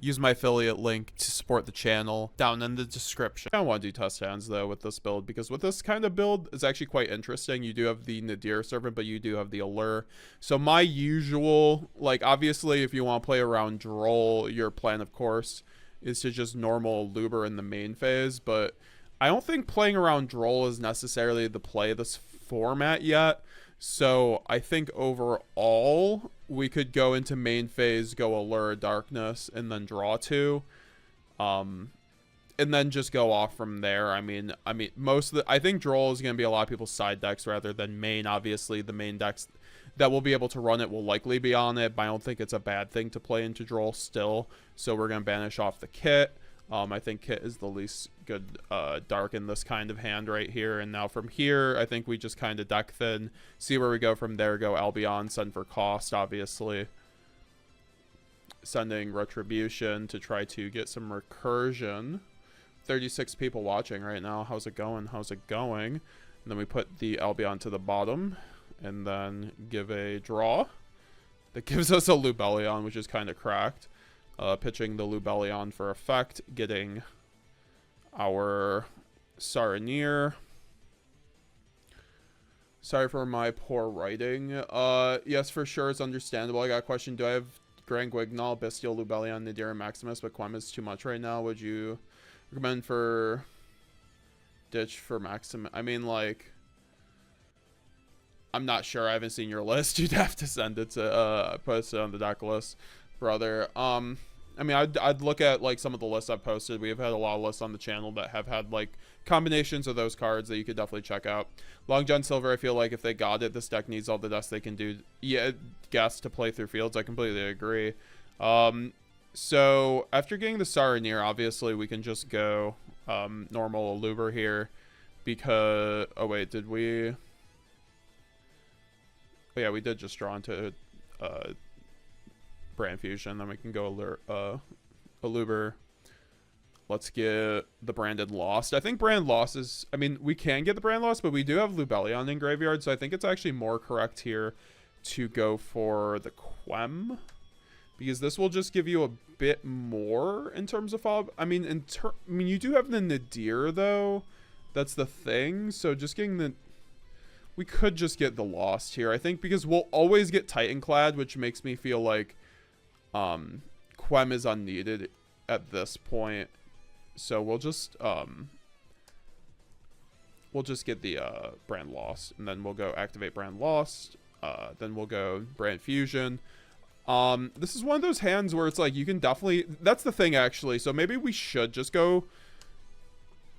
use my affiliate link to support the channel down in the description. I don't want to do test hands though with this build, because with this kind of build, it's actually quite interesting. You do have the Nadir servant, but you do have the allure. So my usual, like, obviously if you want to play around droll, your plan of course is to just normal Luber in the main phase, but I don't think playing around droll is necessarily the play of this format yet. So I think overall we could go into main phase, go allure darkness, and then draw 2, and then just go off from there. I mean most of the, I think droll is going to be a lot of people's side decks rather than main. Obviously the main decks that will be able to run it will likely be on it, but I don't think it's a bad thing to play into droll still. So we're going to banish off the Kit. I think Kit is the least good dark in this kind of hand right here. And now from here, I think we just kind of deck thin, see where we go from there, go Albion, send for cost, obviously. Sending Retribution to try to get some recursion. 36 people watching right now. How's it going? How's it going? And then we put the Albion to the bottom and then give a draw. That gives us a Lubellion, which is kind of cracked. Pitching the Lubellion for effect, getting our Saranir. Sorry for my poor writing. Yes, for sure, it's understandable. I got a question. Do I have Grand Guignol, Bestial, Lubellion, Nadir, and Maximus, but Quem is too much right now? Would you recommend for ditch for Maximus? I mean, like, I'm not sure. I haven't seen your list. You'd have to send it to post it on the deck list, brother. I mean, I'd look at like some of the lists I've posted. We've had a lot of lists on the channel that have had like combinations of those cards that you could definitely check out. Long John Silver, I feel like if they got it, this deck needs all the dust they can do. Yeah, guess to play through fields. I completely agree. So after getting the Saranir, obviously we can just go normal Luber here, because oh did we? Oh yeah, we did just draw into Brand Fusion. Then we can go Luber. Let's get the Branded Lost. I think Brand Lost is, I mean, we can get the Brand Lost, but we do have Lubellion in graveyard, so I think it's actually more correct here to go for the Quem, because this will just give you a bit more in terms of fob. I mean, you do have the Nadir though. That's the thing. So just getting the, we could just get the Lost here, I think, because we'll always get Titanclad, which makes me feel like Quem is unneeded at this point. So we'll just get the Brand Lost, and then we'll go activate Brand Lost. Then we'll go Brand Fusion. This is one of those hands where it's like you can definitely, that's the thing actually. So maybe we should just go,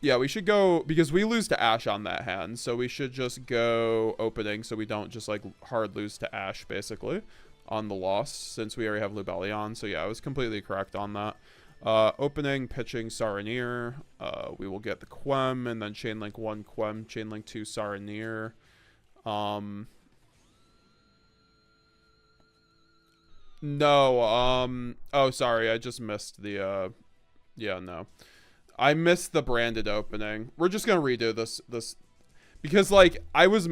yeah, we should go, because we lose to Ash on that hand, so we should just go opening so we don't just like hard lose to Ash basically on the Lost, since we already have Lubellion. So yeah, I was completely correct on that. Opening, pitching Saranir. We will get the Quem, and then Chainlink 1 Quem, Chainlink 2 Saranir. No, oh, sorry, I just missed the, yeah, no. I missed the branded opening. We're just gonna redo this, because, like, I was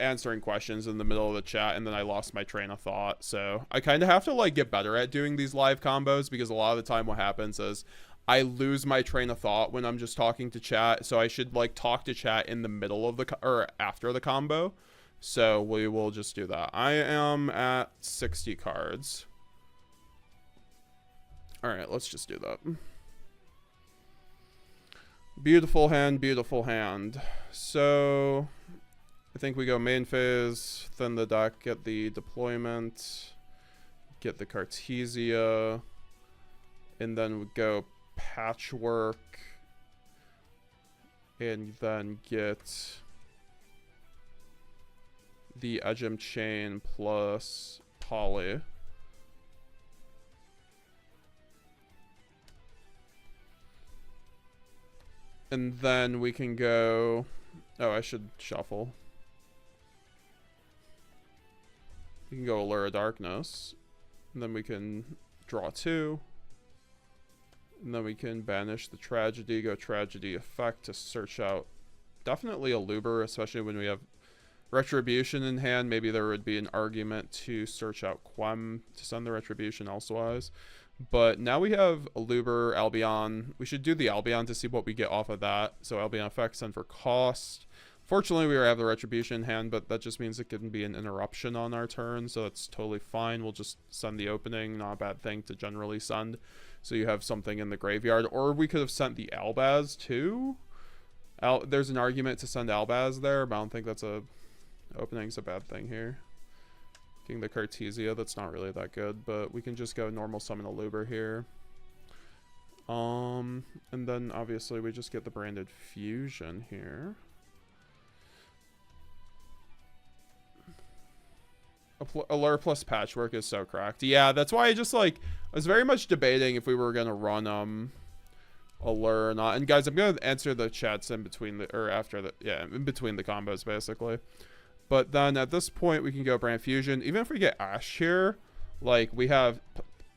answering questions in the middle of the chat, and then I lost my train of thought. So I kind of have to, like, get better at doing these live combos, because a lot of the time what happens is I lose my train of thought when I'm just talking to chat. So I should, like, talk to chat in the middle of the, or after the combo. So we will just do that. I am at 60 cards. All right, let's just do that. Beautiful hand, beautiful hand. So I think we go main phase, thin the deck, get the deployment, get the Cartesia, and then we go patchwork, and then get the Edgem chain plus poly. And then we can go, oh, I should shuffle. We can go Allure of Darkness. And then we can draw 2. And then we can banish the Tragedy, go Tragedy effect to search out definitely a Luber, especially when we have Retribution in hand. Maybe there would be an argument to search out Quem to send the Retribution elsewise. But now we have Aluber, Albion. We should do the Albion to see what we get off of that. So Albion effect, send for cost. Fortunately, we have the Retribution in hand, but that just means it can be an interruption on our turn, so that's totally fine. We'll just send the opening, not a bad thing to generally send. So you have something in the graveyard. Or we could have sent the Albaz too. There's an argument to send Albaz there, but I don't think that's a... Opening's a bad thing here. Getting the Cartesia, that's not really that good, but we can just go normal summon a Luber here. And then obviously we just get the Branded Fusion here. Allure plus Patchwork is so cracked. Yeah, that's why I just like, I was very much debating if we were gonna run Allure or not. And guys, I'm gonna answer the chats in between the, or after the, yeah, in between the combos basically. But then at this point we can go Brand Fusion. Even if we get Ash here, like we have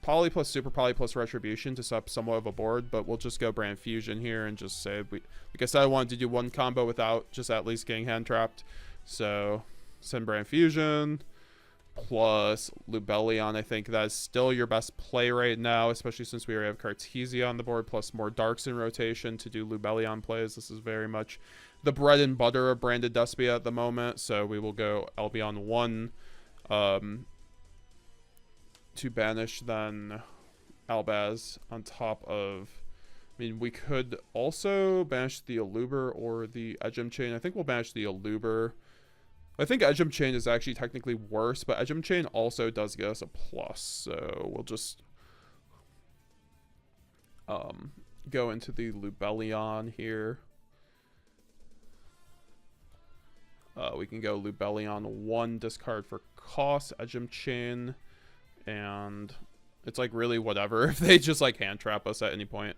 Poly plus Super Poly plus Retribution to set up somewhat of a board, but we'll just go Brand Fusion here and just say, like I said, I wanted to do one combo without just at least getting hand trapped. So send Brand Fusion plus Lubellion. I think that is still your best play right now, especially since we already have Cartesia on the board, plus more Darks in rotation to do Lubellion plays. This is very much the bread and butter of Branded Despia at the moment, so we will go Albion 1 to banish then Albaz on top of... I mean, we could also banish the Aluber or the Edgem Chain. I think we'll banish the Aluber. I think Edgem Chain is actually technically worse, but Edgem Chain also does get us a plus, so we'll just go into the Lubellion here. We can go Lubellion 1, discard for cost, Edgem Chain, and it's like really whatever if they just like hand trap us at any point.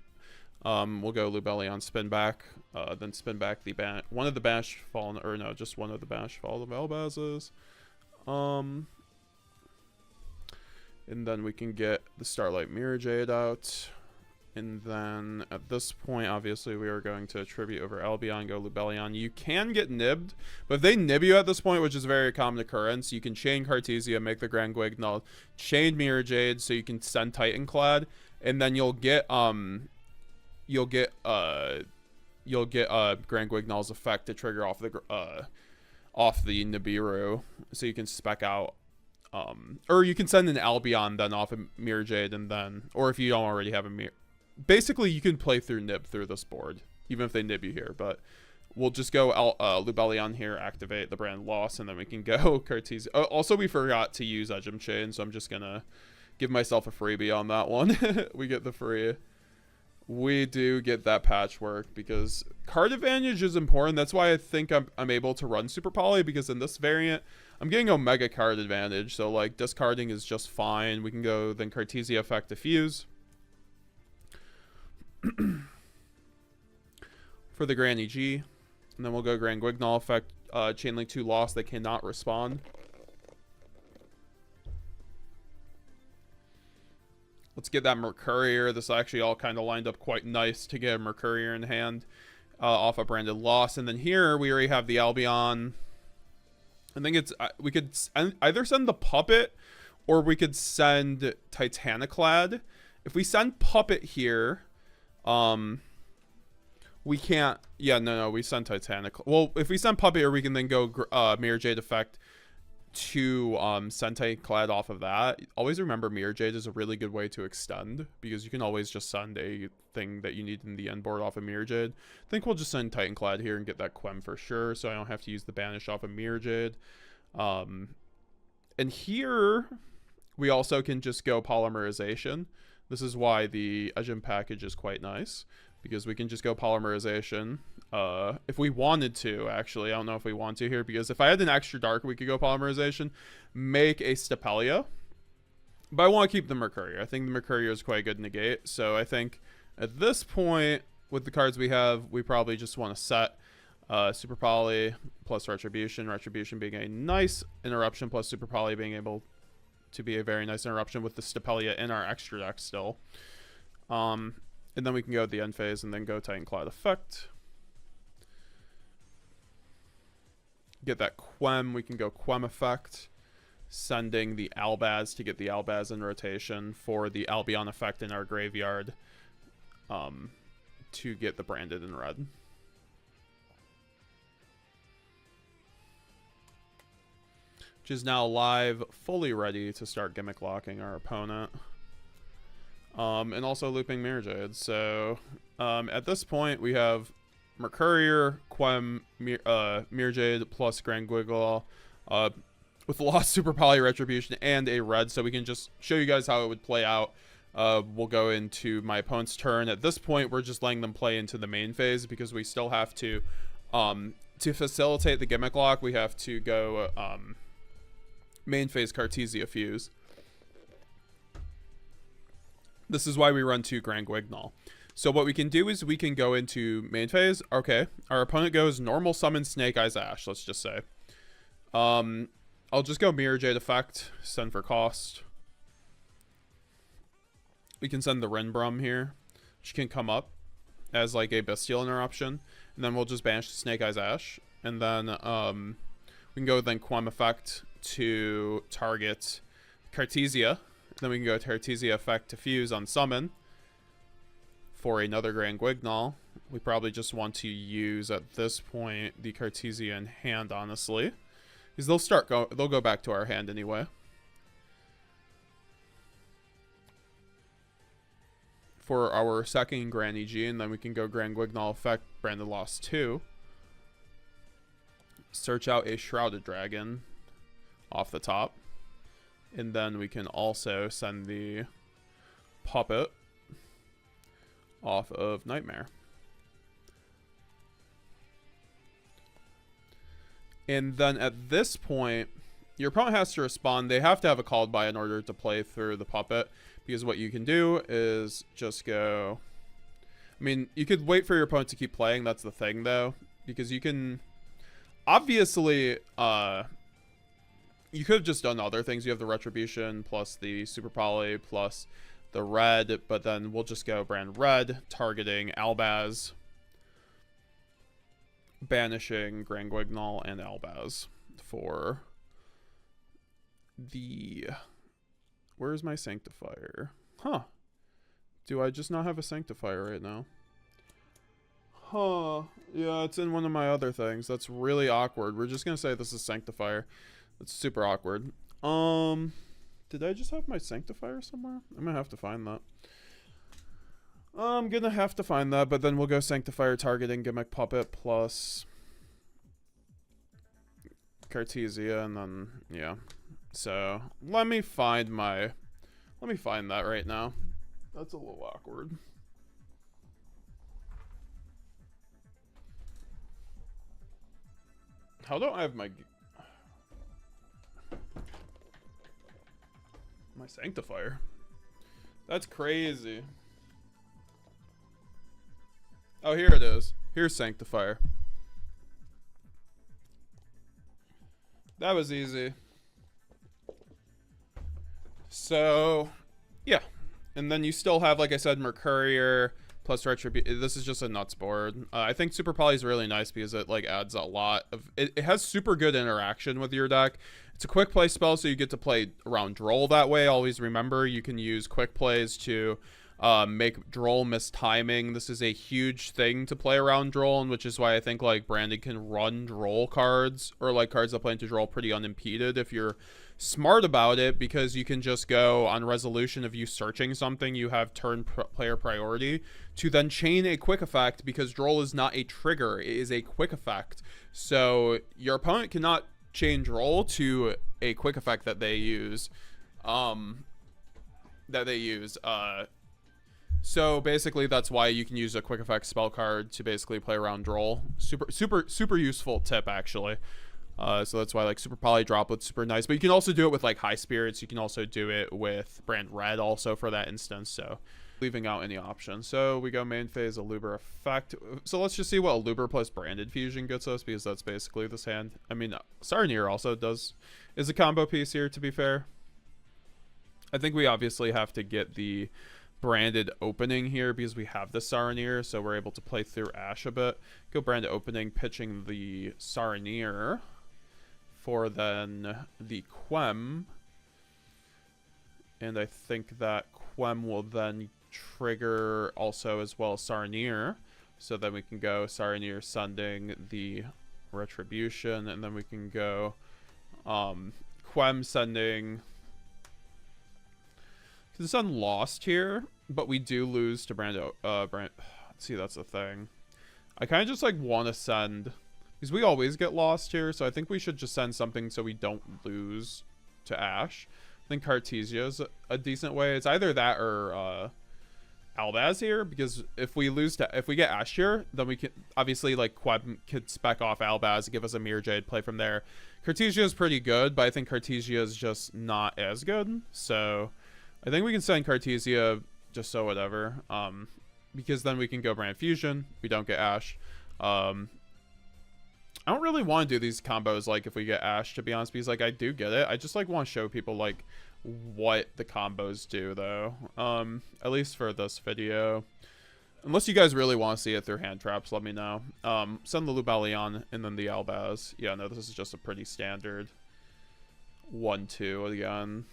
We'll go Lubellion, spin back, then spin back the one of the Bash Fallen, or no, just one of the Bash Fallen Albazes. And then we can get the Starlight Mirror Jade out. And then at this point, obviously, we are going to Tribute over Albion, go Lubellion. You can get nibbed, but if they nib you at this point, which is a very common occurrence, you can chain Cartesia, make the Grand Guignol, chain Mirror Jade, so you can send Titanclad, and then you'll get Grand Guignol's effect to trigger off the Nibiru, so you can spec out, or you can send an Albion then off a Mirror Jade, and then, or if you don't already have a Mirror, basically you can play through nib through this board, even if they nib you here, but we'll just go Lubellion here, activate the Brand Loss, and then we can go Cartesia. Also, we forgot to use Edgem Chain, so I'm just gonna give myself a freebie on that one. We get the free. We do get that Patchwork because card advantage is important. That's why I think I'm able to run Super Poly, because in this variant I'm getting Omega card advantage, so like discarding is just fine. We can go then Cartesia effect Diffuse for the Grand EG, and then we'll go Grand Guignol effect Chainlink 2 loss. They cannot respond. Let's get that Mercurier. This actually all kind of lined up quite nice to get a Mercurier in hand off a Branded Loss. And then here we already have the Albion. I think it's we could either send the Puppet or we could send Titaniclad. If we send Puppet here, we can't. Yeah, no, we send Titanic. Well, if we send Puppet here, we can then go Mirror Jade effect to send Titaniclad off of that. Always remember Mirror Jade is a really good way to extend, because you can always just send a thing that you need in the end board off of Mirror Jade. I think we'll just send Titanclad here and get that Quem for sure, so I don't have to use the banish off of Mirror Jade. And here we also can just go Polymerization. This is why the Edgem package is quite nice, because we can just go Polymerization if we wanted to. Actually, I don't know if we want to here, because if I had an extra dark, we could go Polymerization, make a Stapelia, but I want to keep the Mercurier. I think the Mercurier is quite good negate, so I think at this point with the cards we have, we probably just want to set Super Poly plus Retribution, Retribution being a nice interruption, plus Super Poly being able to be a very nice interruption with the Stapelia in our extra deck still. And then we can go to the end phase and then go Titanclad effect. Get that Quem. We can go Quem effect. sending the Albaz to get the Albaz in rotation for the Albion effect in our graveyard, to get the Branded in red. Which is now live, fully ready to start gimmick locking our opponent. And also looping Mirror Jade. So at this point we have Mercurier, Quem, Mirror Jade plus Grand Gwiggle, with Lost Super Poly Retribution and a red, so we can just show you guys how it would play out. We'll go into my opponent's turn. At this point, we're just letting them play into the main phase because we still have to facilitate the gimmick lock, we have to go main phase Cartesia Fuse. This is why we run 2 Grand Guignol. So what we can do is we can go into main phase. Okay, our opponent goes normal summon Snake Eyes Ash, let's just say. I'll just go Mirror Jade effect, send for cost. We can send the Rinbrum here, which can come up as like a Bestial interruption. And then we'll just banish the Snake Eyes Ash. And then we can go then Quem effect to target Cartesia. Then we can go Cartesia effect to fuse on summon for another Grand Guignol. We probably just want to use at this point the Cartesia in hand, honestly, because they'll go back to our hand anyway. For our second Grand EG, and then we can go Grand Guignol effect, Branded Lost 2. Search out a Shrouded Dragon off the top. And then we can also send the Puppet off of Nightmare. And then at this point, your opponent has to respond. They have to have a called by in order to play through the Puppet. Because what you can do is just go... I mean, you could wait for your opponent to keep playing. That's the thing, though. Because you can... Obviously, you could have just done other things. You have the Retribution plus the Super Poly plus the red. But then we'll just go brand red, targeting Albaz, banishing Grand Guignol and Albaz for the... Where's my Sanctifier? Huh. Do I just not have a Sanctifier right now? Huh. Yeah, it's in one of my other things. That's really awkward. We're just gonna say this is Sanctifier. That's super awkward. Did I just have my Sanctifier somewhere? I'm gonna have to find that. I'm gonna have to find that, but then we'll go Sanctifier targeting Gimmick Puppet plus Cartesia, and then, yeah. So, let me find that right now. That's a little awkward. How don't I have my Sanctifier? That's crazy. Oh, here it is. Here's Sanctifier. That was easy. So, yeah. And then you still have, like I said, Mercurier plus Retribution. This is just a nuts board. I think Super Poly is really nice because it like adds a lot of... It has super good interaction with your deck. It's a quick play spell, so you get to play around Droll that way. Always remember, you can use quick plays to make Droll miss timing. This is a huge thing to play around Droll, and which is why I think like Branded can run Droll cards, or like cards that play into Droll, pretty unimpeded if you're smart about it, because you can just go on resolution of you searching something, you have turn player priority to then chain a quick effect, because Droll is not a trigger, it is a quick effect. So your opponent cannot chain Droll to a quick effect that they use. So basically that's why you can use a quick effect spell card to basically play around Droll. Super useful tip, actually. So that's why like Super Poly Droplet's super nice, but you can also do it with like High Spirits. You can also do it with Brand Red also for that instance, so leaving out any option. So we go main phase, Aluber effect. So let's just see what Aluber plus Branded Fusion gets us, because that's basically this hand. I mean, Saronir also is a combo piece here, to be fair. I think we obviously have to get the Branded opening here because we have the Saronir, so we're able to play through Ash a bit. Go Branded opening, pitching the Saronir for then the Quem. And I think that Quem will then trigger also as well Saranir. So then we can go Saranir sending the Retribution, and then we can go Quem sending... Because it's Lost here, but we do lose to see, that's the thing. I kind of just like want to send, because we always get lost here, so I think we should just send something so we don't lose to Ash. I think Cartesia is a decent way. It's either that or Albaz here, because if we get Ash here, then we can obviously like Queb could spec off Albaz and give us a Mirror Jade, play from there. Cartesia is pretty good, but I think Cartesia is just not as good. So I think we can send Cartesia just so whatever. Because then we can go Brand Fusion. We don't get Ash. I don't really want to do these combos like if we get Ash, to be honest, because like I do get it. I just like want to show people like what the combos do though. At least for this video. Unless you guys really want to see it through hand traps, let me know. Send the Lubellion and then the Albaz. Yeah, no, this is just a pretty standard 1-2 again.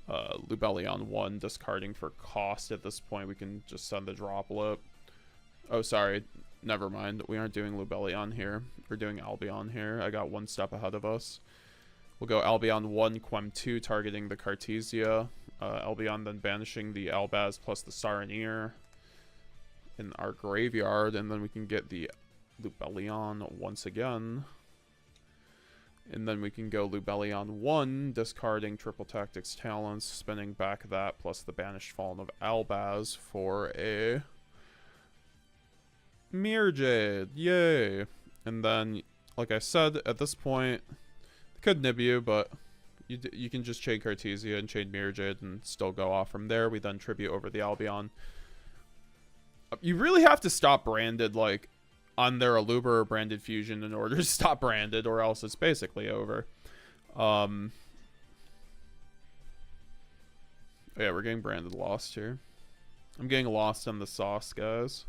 Lubellion 1, discarding for cost. At this point we can just send the Droplet. Oh, sorry, never mind, we aren't doing Lubellion here, we're doing Albion here. I got one step ahead of us. We'll go Albion 1, Quem 2, targeting the Cartesia. Albion then banishing the Albaz plus the Saranir in our graveyard, and then we can get the Lubellion once again. And then we can go Lubellion 1, discarding Triple Tactics Talents, spinning back that, plus the Banished Fallen of Albaz for a Mirror Jade. Yay! And then, like I said, at this point, they could nib you, but you can just chain Cartesia and chain Mirror Jade and still go off from there. We then tribute over the Albion. You really have to stop Branded, like, on their Aluber or Branded Fusion in order to stop Branded, or else it's basically over. Yeah, we're getting Branded Lost here. I'm getting lost in the sauce, guys.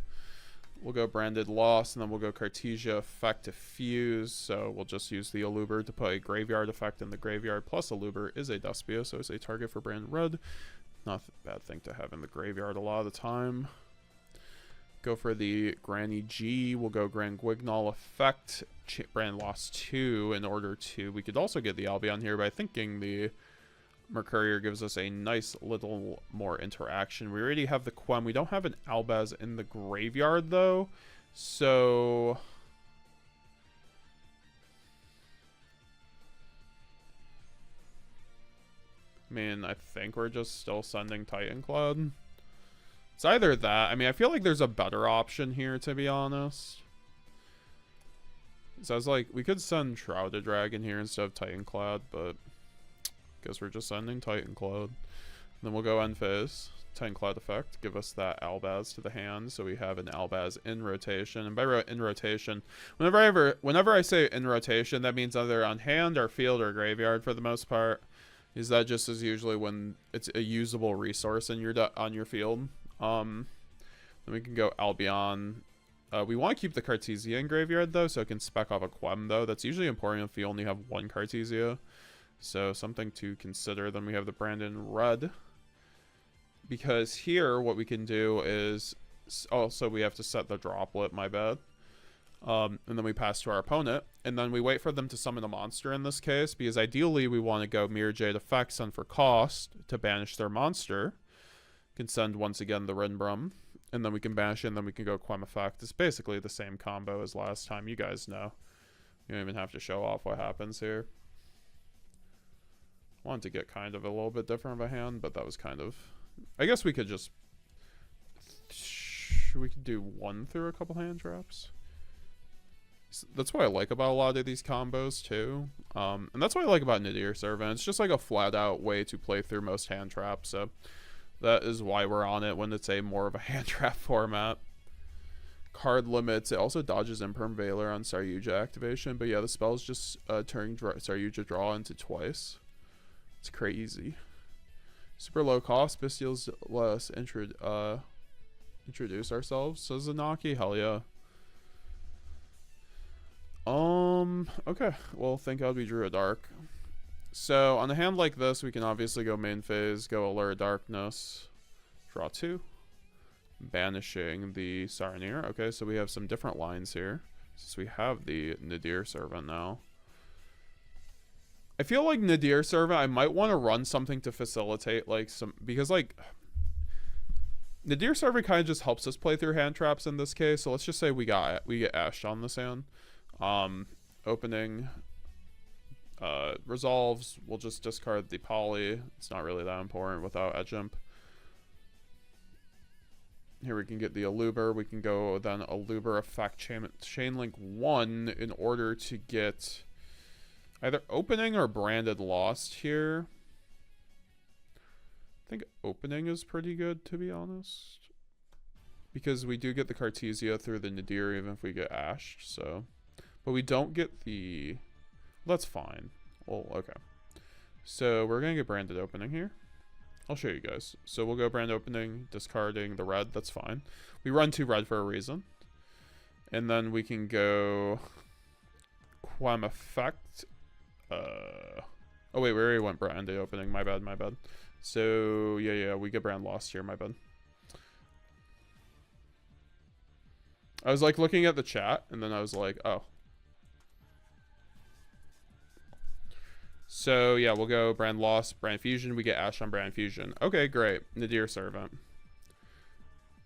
We'll go Branded Lost, and then we'll go Cartesia effect to fuse. So we'll just use the Aluber to put a graveyard effect in the graveyard. Plus Aluber is a Despia, so it's a target for Branded Red. Not a bad thing to have in the graveyard a lot of the time. Go for the Granny G. We'll go Grand Guignol effect. Brand Lost 2 in order to... We could also get the Albion here by thinking the Mercurier gives us a nice little more interaction. We already have the Quem. We don't have an Albaz in the graveyard, though. So... I mean, I think we're just still sending Titan Cloud. It's either that. I mean, I feel like there's a better option here, to be honest. So I was like, we could send Shrouded Dragon here instead of Titan Cloud, but I guess we're just sending Titan Cloud. Then we'll go end phase. Titan Cloud effect. Give us that Albaz to the hand, so we have an Albaz in rotation. And by in rotation, whenever I say in rotation, that means either on hand or field or graveyard for the most part. Is that just is usually when it's a usable resource in on your field. Then we can go Albion. We want to keep the Cartesia in graveyard though, so it can spec off a Quem though. That's usually important if you only have one Cartesia. So something to consider. Then we have the Brandon Red. Because here what we can do is also we have to set the Droplet, my bad. And then we pass to our opponent, and then we wait for them to summon a monster in this case, because ideally we want to go Mirror Jade effect, send for cost to banish their monster. Can send once again the Rinbrum, and then we can banish it, and then we can go Quem effect. It's basically the same combo as last time. You guys know. You don't even have to show off what happens here. Wanted to get kind of a little bit different of a hand, but that was kind of... I guess we could just... We could do one through a couple hand traps. That's what I like about a lot of these combos too. And that's what I like about Nadir Servant. It's just like a flat out way to play through most hand traps, so... That is why we're on it when it's a more of a hand trap format. Card limits. It also dodges Imperm Veiler on Saryuja activation. But yeah, the spell's just turning Saryuja draw into twice. It's crazy. Super low cost. Bestials let us introduce ourselves. So Zanaki, hell yeah. Okay. Well, thank God we drew a dark. So on a hand like this, we can obviously go main phase, go Allure Darkness, draw 2, banishing the Saranir. Okay, so we have some different lines here, since we have the Nadir Servant now. I feel like Nadir Servant, I might want to run something to facilitate, like, because, like, Nadir Servant kind of just helps us play through hand traps in this case, so let's just say we get Ashed on this hand. Opening resolves, we'll just discard the poly. It's not really that important without edge imp. Here we can get the Aluber. We can go then Aluber effect chain link 1 in order to get either opening or branded lost here. I think opening is pretty good, to be honest, because we do get the Cartesia through the Nadir even if we get Ashed, so, but we don't get the, that's fine. Well, okay, so we're gonna get branded opening here. I'll show you guys. So we'll go brand opening, discarding the red, that's fine. We run 2 red for a reason. And then we can go Quam effect. Oh wait, we already went branded opening, my bad. So yeah, we get brand lost here, my bad. I was like looking at the chat and then I was like, oh. So yeah, we'll go brand lost, brand fusion. We get Ash on brand fusion. Okay, great. Nadir Servant.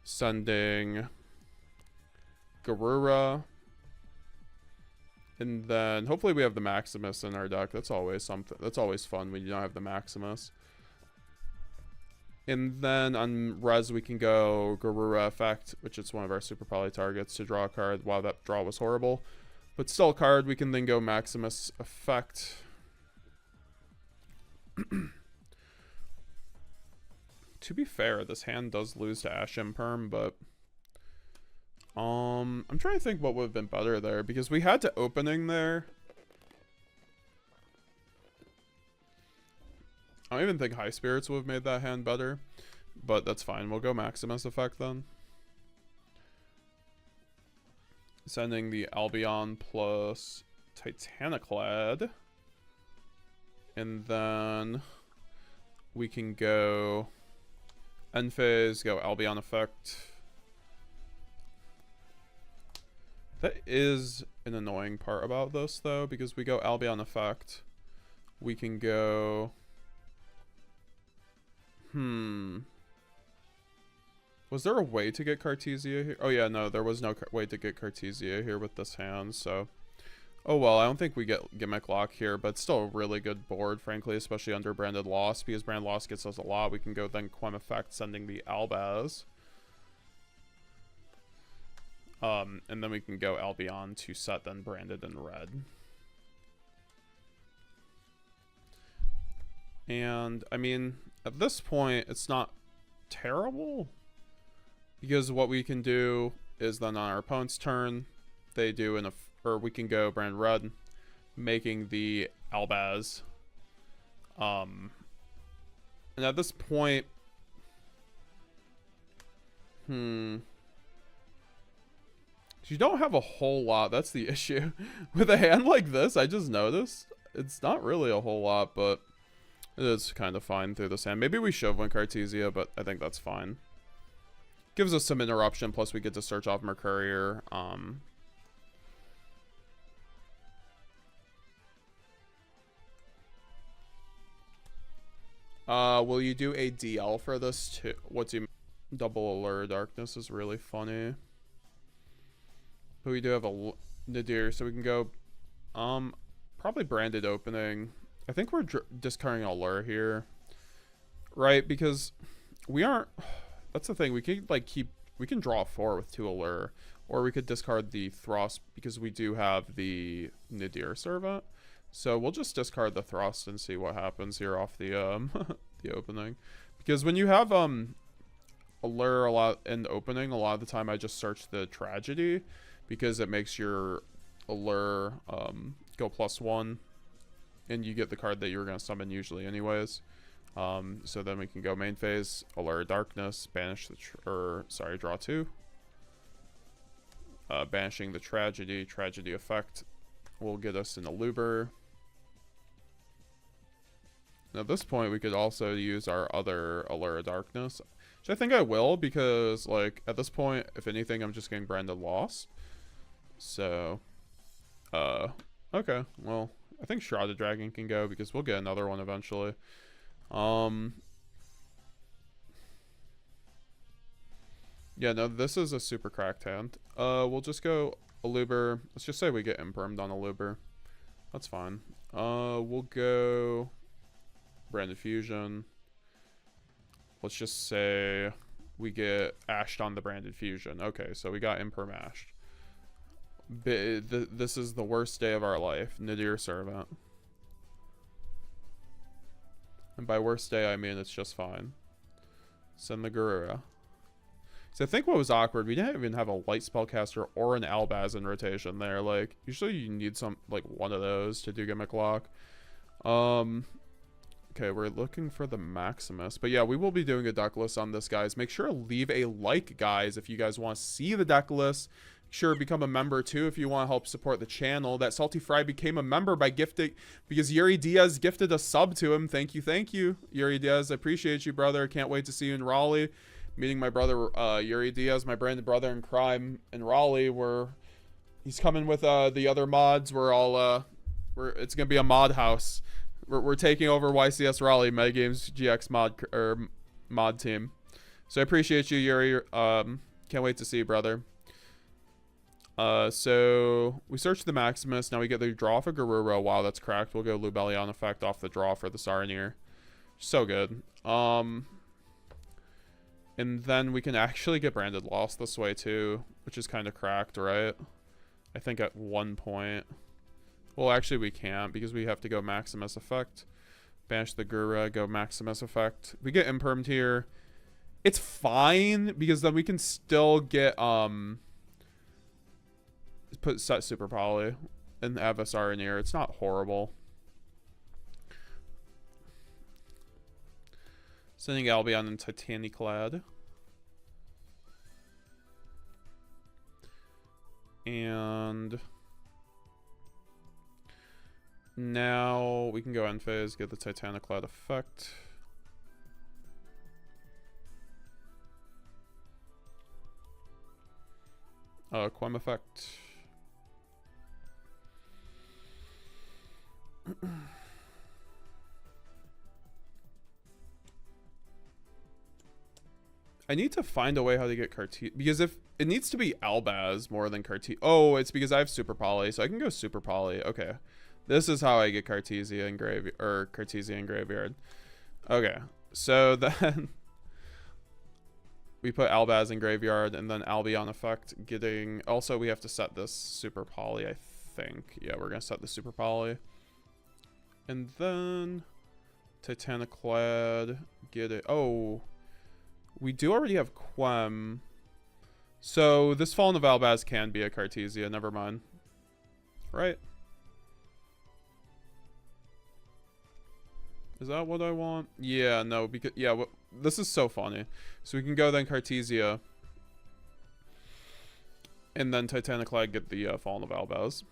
Sending Garura. And then hopefully we have the Maximus in our deck. That's always something. That's always fun when you don't have the Maximus. And then on res we can go Garura effect, which is one of our super poly targets, to draw a card. Wow, that draw was horrible. But still a card. We can then go Maximus effect. To be fair, this hand does lose to Ash Imperm, but I'm trying to think what would have been better there, because we had to opening there. I don't even think High Spirits would have made that hand better, but that's fine. We'll go Maximus effect then. Sending the Albion plus Titaniclad. And then we can go end phase, go Albion effect. That is an annoying part about this though, because we go Albion effect. We can go... Was there a way to get Cartesia here? Oh yeah, no, there was no way to get Cartesia here with this hand, so... Oh well, I don't think we get Gimmick Lock here, but it's still a really good board, frankly, especially under Branded Loss, because Branded Loss gets us a lot. We can go then Quem effect, sending the Albaz. And then we can go Albion to set then Branded in red. And, I mean, at this point, it's not terrible, because what we can do is then on our opponent's turn, they do an or we can go brand red, making the Albaz. And at this point, you don't have a whole lot. That's the issue. With a hand like this, I just noticed, it's not really a whole lot, but it is kind of fine through this hand. Maybe we should win Cartesia, but I think that's fine. Gives us some interruption, plus we get to search off Mercurier. Will you do a DL for this too? What do you mean? Double Allure Darkness is really funny. But we do have a Nadir, so we can go, probably Branded Opening. I think we're discarding Allure here, right? Because we aren't, that's the thing, we can like we can draw 4 with 2 Allure, or we could discard the Thrust because we do have the Nadir Servant. So we'll just discard the Thrust and see what happens here off the the opening. Because when you have Allure a lot in the opening, a lot of the time I just search the Tragedy, because it makes your Allure go +1, and you get the card that you were going to summon usually anyways. So then we can go main phase, Allure Darkness, banish the draw 2. Banishing the Tragedy effect. will get us an Aluber. And at this point, we could also use our other Allure of Darkness. Which I think I will, because, like, at this point, if anything, I'm just getting Branded Lost. So, okay. Well, I think Shrouded Dragon can go, because we'll get another one eventually. Yeah, no, this is a super cracked hand. We'll just go Aluber. Let's just say we get impermed on Aluber. That's fine. We'll go Branded Fusion. Let's just say we get ashed on the Branded Fusion. Okay, so we got imperm ashed. This is the worst day of our life. Nadir Servant. And by worst day, I mean it's just fine. Send the Garura. So I think what was awkward, we didn't even have a light spellcaster or an Albaz in rotation there. Like, usually you need some, like, one of those to do gimmick lock. Okay, we're looking for the Maximus. But yeah, we will be doing a deck list on this, guys. Make sure to leave a like, guys, if you guys want to see the deck list. Make sure to become a member, too, if you want to help support the channel. That Salty Fry became a member by gifting, because Yuri Diaz gifted a sub to him. Thank you, Yuri Diaz. I appreciate you, brother. Can't wait to see you in Raleigh. Meeting my brother, Yuri Diaz, my branded brother in crime in Raleigh, where he's coming with the other mods. We're all, it's going to be a mod house. We're taking over YCS Raleigh, MetaGamesGX mod team. So I appreciate you, Yuri. Can't wait to see you, brother. So we search the Maximus. Now we get the draw for Garura. Wow, that's cracked. We'll go Lubellion effect off the draw for the Saronir. So good. And then we can actually get Branded Lost this way too, which is kind of cracked, right? I think at one point. Well, actually we can't, because we have to go Maximus effect. Banish the Gura, go Maximus effect. We get impermed here. It's fine, because then we can still get set Super Poly and have a Saronir. It's not horrible. Sending Albion and Titaniclad. And now we can go end phase, get the Titaniclad effect. Quem effect. I need to find a way how to get Cartesia, because if it needs to be Albaz more than Cartesia. Oh, it's because I have Super Poly, so I can go Super Poly. Okay, this is how I get Cartesia in graveyard, or Cartesia in graveyard. Okay, so then we put Albaz in graveyard, and then Albion effect getting. Also, we have to set this Super Poly, I think. Yeah, we're gonna set the Super Poly, and then Titaniclad get it. Oh. We do already have Quem. So this Fallen of Albaz can be a Cartesia. Never mind. Right? Is that what I want? Yeah, no. Because yeah, this is so funny. So we can go then Cartesia. And then Titaniclad get the Fallen of Albaz.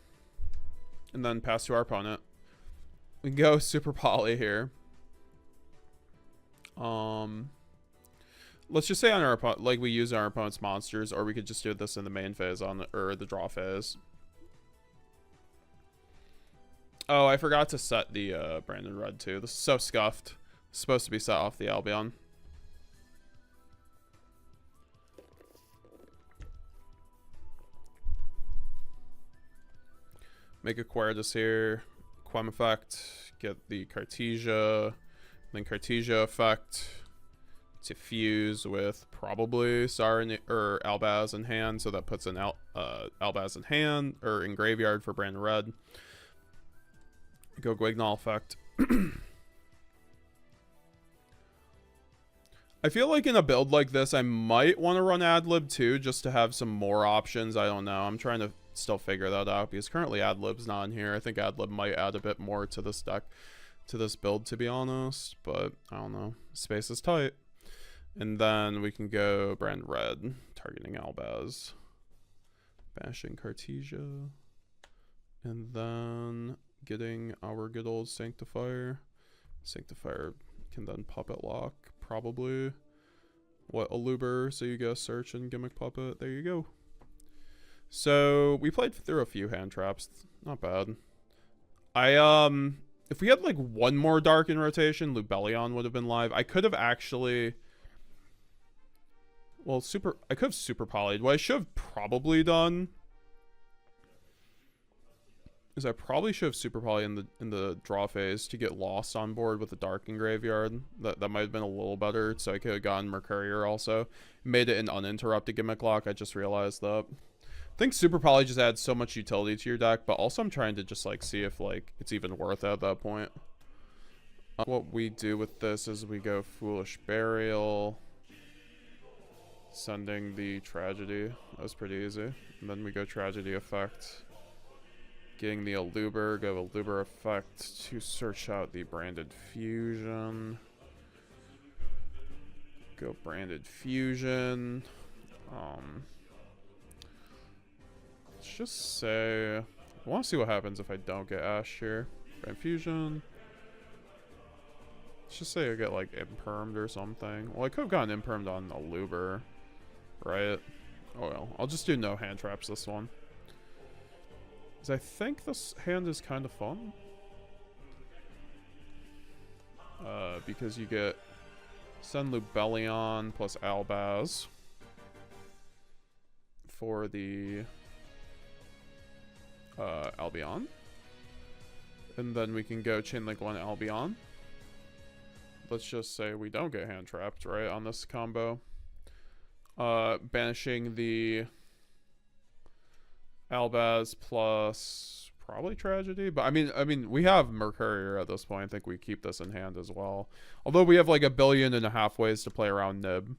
And then pass to our opponent. We can go Super Poly here. Let's just say on our opponent, like we use our opponent's monsters, or we could just do this in the main phase or the draw phase. Oh, I forgot to set the Branded Red too. This is so scuffed. It's supposed to be set off the Albion. Make a Querdus here. Quem effect. Get the Cartesia. Then Cartesia effect. To fuse with probably Saronir or Albaz in hand, so that puts an Albaz in hand or in graveyard for Branded Red. Go Guignol effect. I feel like in a build like this, I might want to run Adlib too, just to have some more options. I don't know. I'm trying to still figure that out, because currently Adlib's not in here. I think Adlib might add a bit more to this deck, to this build, to be honest, but I don't know. Space is tight. And then we can go Branded Red, targeting Albaz. Bashing Cartesia. And then getting our good old Sanctifier. Sanctifier can then Puppet Lock, probably. What, Aluber, so you go search and Gimmick Puppet. There you go. So, we played through a few hand traps. Not bad. If we had like one more Dark in rotation, Lubellion would have been live. I could have actually... Well, I could have Super Poly'd. What I should have probably done is I probably should have Super Poly in the draw phase to get lost on board with the Dark in graveyard. That might have been a little better, so I could have gotten Mercurier also. Made it an uninterrupted Gimmick Lock, I just realized that. I think Super Poly just adds so much utility to your deck, but also I'm trying to just like see if like it's even worth it at that point. What we do with this is we go Foolish Burial, sending the Tragedy. That was pretty easy. And then we go Tragedy Effect. Getting the Aluber, go Aluber Effect to search out the Branded Fusion. Go Branded Fusion. Let's just say... I want to see what happens if I don't get Ash here. Branded Fusion. Let's just say I get like Impermed or something. Well, I could have gotten Impermed on Aluber, right? Oh well, I'll just do no hand traps this one. Because I think this hand is kind of fun. Because you get Send Lubellion plus Albaz for the Albion. And then we can go Chain Link 1 Albion. Let's just say we don't get hand trapped, right, on this combo. Banishing the Albaz plus probably Tragedy, but I mean we have Mercurier at this point. I think we keep this in hand as well. Although we have like 1.5 billion ways to play around Nib.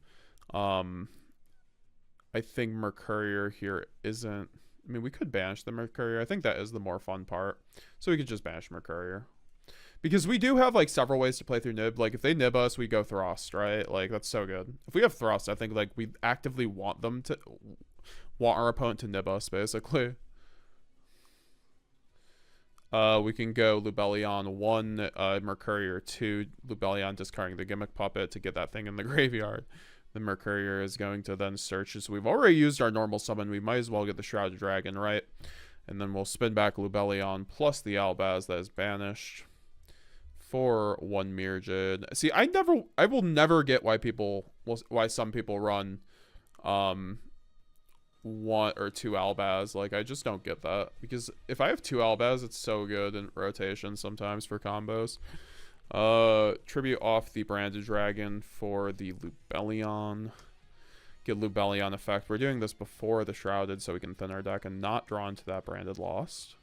I think Mercurier here isn't. I mean, we could banish the Mercurier. I think that is the more fun part. So we could just banish Mercurier. Because we do have like several ways to play through Nib. Like if they Nib us, we go Thrust, right? Like that's so good. If we have Thrust, I think like we actively want our opponent to Nib us, basically. We can go Lubellion 1, Mercurier 2, Lubellion discarding the Gimmick Puppet to get that thing in the graveyard. The Mercurier is going to then search. So we've already used our normal summon. We might as well get the Shrouded Dragon, right? And then we'll spin back Lubellion plus the Albaz that is banished for 1 Mirjid. See, I will never get why some people run 1 or 2 Albaz. Like, I just don't get that. Because if I have 2 Albaz, it's so good in rotation sometimes for combos. Tribute off the Branded Dragon for the Lubellion. Get Lubellion effect. We're doing this before the Shrouded so we can thin our deck and not draw into that Branded Lost.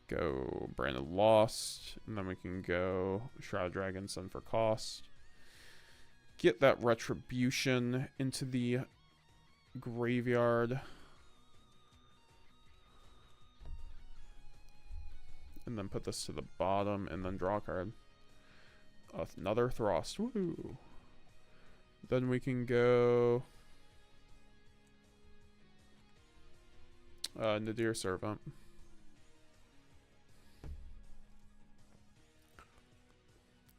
Go Branded Lost. And then we can go Shrouded Dragon, send for cost. Get that Retribution into the graveyard. And then put this to the bottom and then draw a card. Another Thrust. Woo! Then we can go Nadir Servant.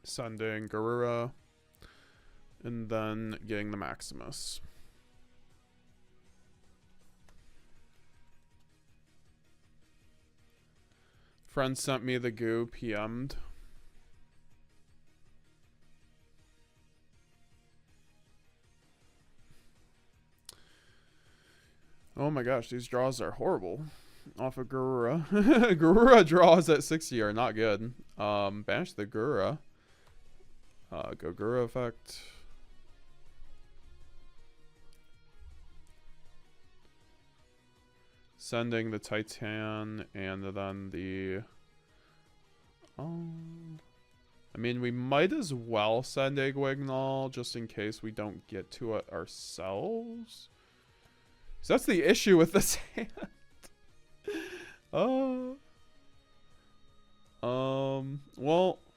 Sending Garura. And then getting the Maximus. Friend sent me the goo, PM'd. Oh my gosh, these draws are horrible. Off of Garura. Garura draws at 60 are not good. Banish the Garura. Go Garura effect. Sending the Titan and then the... I mean, we might as well send Egg-Wignall just in case we don't get to it ourselves. So that's the issue with this hand. Well,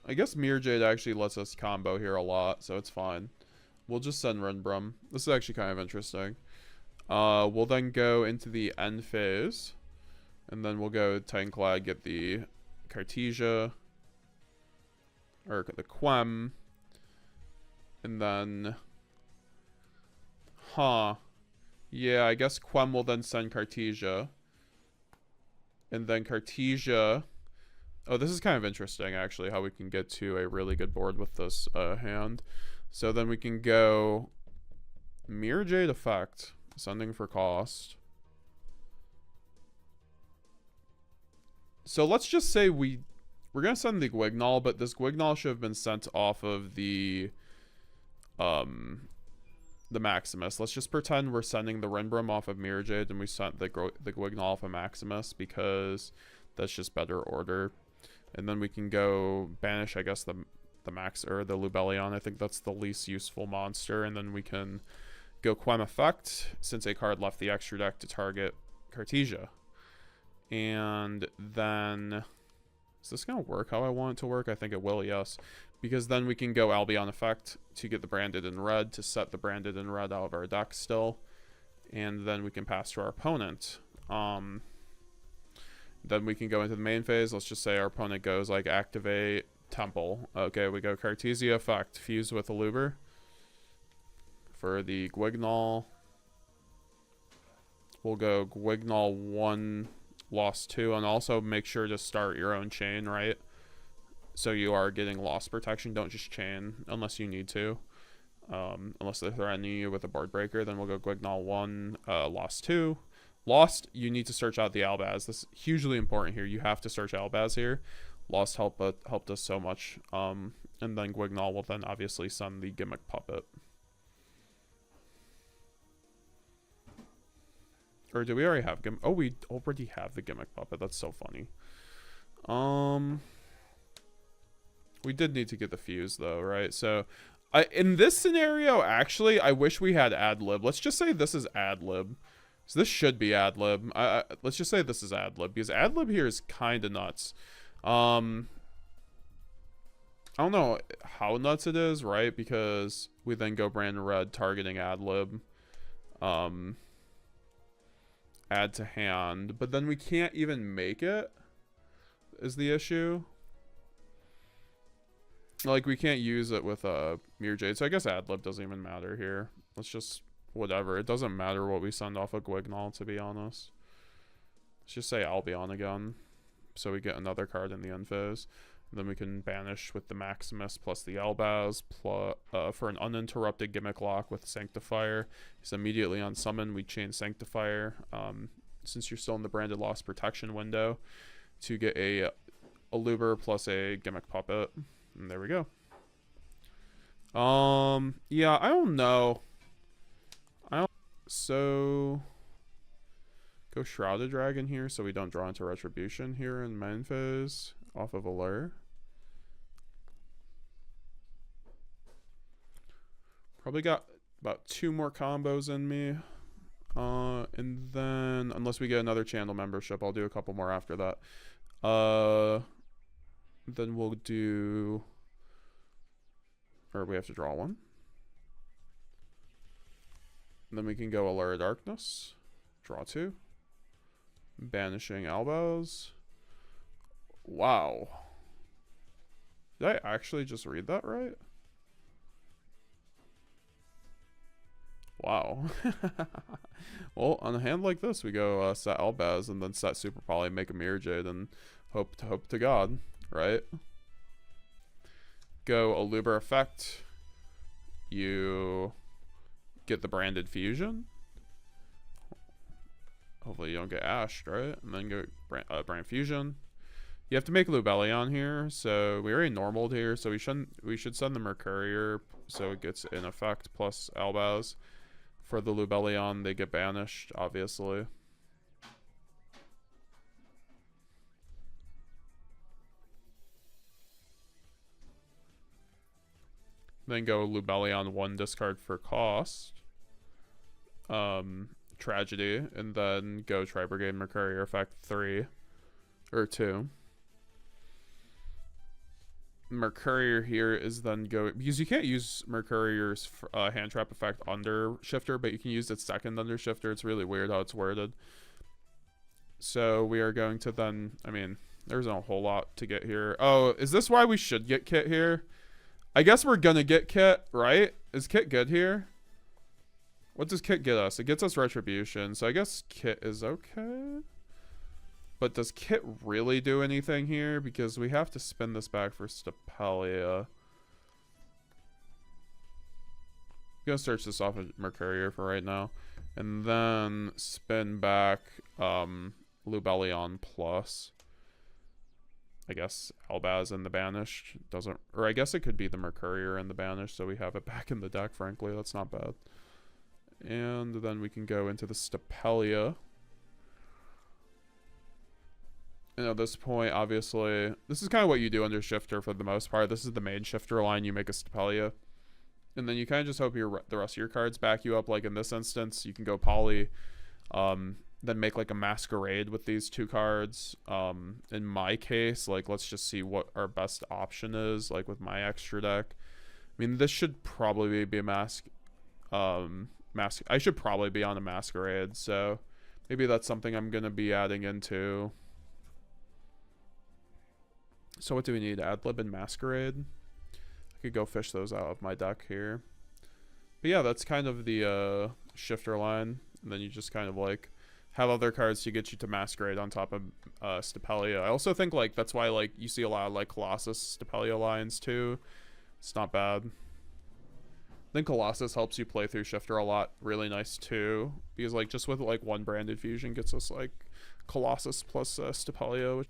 I guess Mirjid actually lets us combo here a lot, so it's fine. We'll just send Renbrum. This is actually kind of interesting. We'll then go into the end phase And then we'll go Titanic, get the Cartesia, or the Quem. And then, yeah, I guess Quem will then send Cartesia. And then Cartesia, oh, this is kind of interesting, actually, how we can get to a really good board with this hand. So then we can go Mirror Jade effect, sending for cost. So let's just say we're going to send the Guignol, but this Guignol should have been sent off of the Maximus. Let's just pretend we're sending the Rinbrim off of Mirror Jade and we sent the Guignol off of Maximus because that's just better order. And then we can go banish, I guess, the Max or the Lubellion. I think that's the least useful monster. And then we can go Quem effect since a card left the extra deck to target Cartesia. And then, is this going to work how I want it to work? I think it will, yes. Because then we can go Albion effect to get the Branded in red, to set the Branded in red out of our deck still. And then we can pass to our opponent. Then we can go into the main phase. Let's just say our opponent goes like activate Temple. Okay, we go Cartesia effect, fuse with Aluber. For the Guignol, we'll go Guignol 1, lost 2, and also make sure to start your own chain, right? So you are getting loss protection. Don't just chain unless you need to. Unless they're threatening you with a board breaker, then we'll go Guignol 1, lost 2. Lost, you need to search out the Albaz. This is hugely important here. You have to search Albaz here. Lost helped us so much. And then Guignol will then obviously send the Gimmick Puppet. Or do we already have Gimmick? Oh, we already have the Gimmick Puppet. That's so funny. We did need to get the fuse though, right? So in this scenario, actually, I wish we had ad lib. Let's just say this is ad lib. So this should be ad lib. Let's just say this is ad lib because ad lib here is kind of nuts. I don't know how nuts it is, right? Because we then go brand red targeting ad lib. Add to hand, but then we can't even make it is the issue. Like we can't use it with Mirror Jade, so I guess ad lib doesn't even matter here. Let's just whatever. It doesn't matter what we send off of Guignol, to be honest. Let's just say Albion again, so we get another card in the end phase. And then we can banish with the Maximus plus the Albaz for an uninterrupted Gimmick Lock with Sanctifier. So immediately on summon, we chain Sanctifier. Since you're still in the Branded Loss Protection window, to get a Aluber plus a Gimmick Puppet. And there we go. Yeah, I don't know. So go Shrouded Dragon here so we don't draw into Retribution here in main phase off of Allure. Probably got about 2 more combos in me. And then, unless we get another channel membership, I'll do a couple more after that. Then we'll do, or we have to draw one. And then we can go Allure Darkness, draw 2. Banishing Albaz. Wow. Did I actually just read that right? Wow. Well, on a hand like this, we go set Albaz and then set Super Poly, make a Mirror Jade, and hope to God, right? Go Aluber effect. You get the Branded Fusion. Hopefully you don't get ashed, right? And then go Brand Fusion. You have to make Lubellion here, so we already normaled here, so we should send the Mercurier so it gets in effect plus Albaz. For the Lubellion, they get banished, obviously. Then go Lubellion 1, discard for cost. Tragedy, and then go Tri-Brigade Mercurier effect 3 or 2. Mercurier here is then go, because you can't use Mercurier's hand trap effect under shifter, but you can use its second under shifter. It's really weird how it's worded. So we are going to then, I mean, there's not a whole lot to get here. Oh, is this why we should get Kit here? I guess we're gonna get Kit, right? Is Kit good here? What does Kit get us? It gets us Retribution, so I guess Kit is okay. But does Kit really do anything here? Because we have to spin this back for Stapelia. I'm gonna search this off of Mercurier for right now. And then spin back Lubellion plus, I guess, Albaz in the Banished. Doesn't, or I guess it could be the Mercurier in the Banished, so we have it back in the deck, frankly. That's not bad. And then we can go into the Stapelia. And at this point, obviously, this is kind of what you do under Shifter for the most part. This is the main Shifter line. You make a Stapelia. And then you kind of just hope the rest of your cards back you up. Like in this instance, you can go Poly, then make like a Masquerade with these two cards. In my case, like let's just see what our best option is, like with my extra deck. I mean, this should probably be a I should probably be on a Masquerade, so maybe that's something I'm going to be adding into. So what do we need? Adlib and Masquerade? I could go fish those out of my deck here. But yeah, that's kind of the Shifter line. And then you just kind of like have other cards to get you to Masquerade on top of Stapelia. I also think like that's why like you see a lot of like Colossus Stapelia lines too. It's not bad. I think Colossus helps you play through Shifter a lot. Really nice too. Because like just with like one Branded Fusion gets us like Colossus plus Stapelia.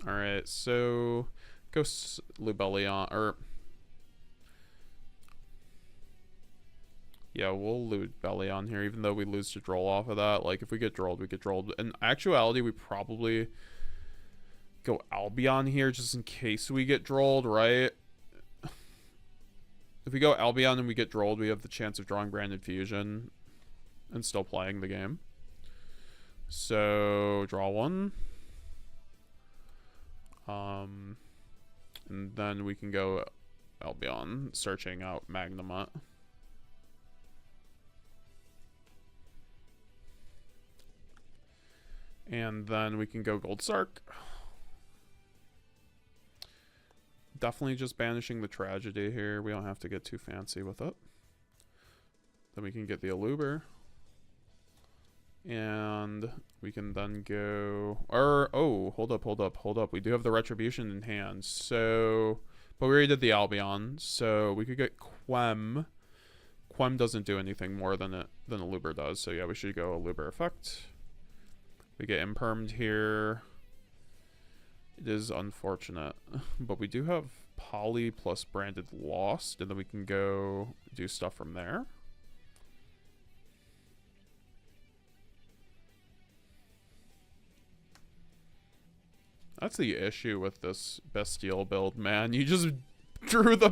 Alright, so go Lubellion, or yeah, we'll Lubellion here, even though we lose to Droll off of that. Like if we get Drolled, we get Drolled. In actuality, we probably go Albion here just in case we get Drolled, right? If we go Albion and we get Drolled, we have the chance of drawing Branded Fusion and still playing the game. So draw one. And then we can go Albion, searching out Magnamut. And then we can go Gold Sark. Definitely just banishing the Tragedy here. We don't have to get too fancy with it. Then we can get the Aluber. And we can then go, or oh, hold up. We do have the Retribution in hand. So, but we already did the Albion, so we could get Quem. Quem doesn't do anything more than Aluber does. So yeah, we should go Aluber effect. We get Impermed here. It is unfortunate, but we do have Poly plus Branded Lost, and then we can go do stuff from there. That's the issue with this Bestial build, man. You just draw the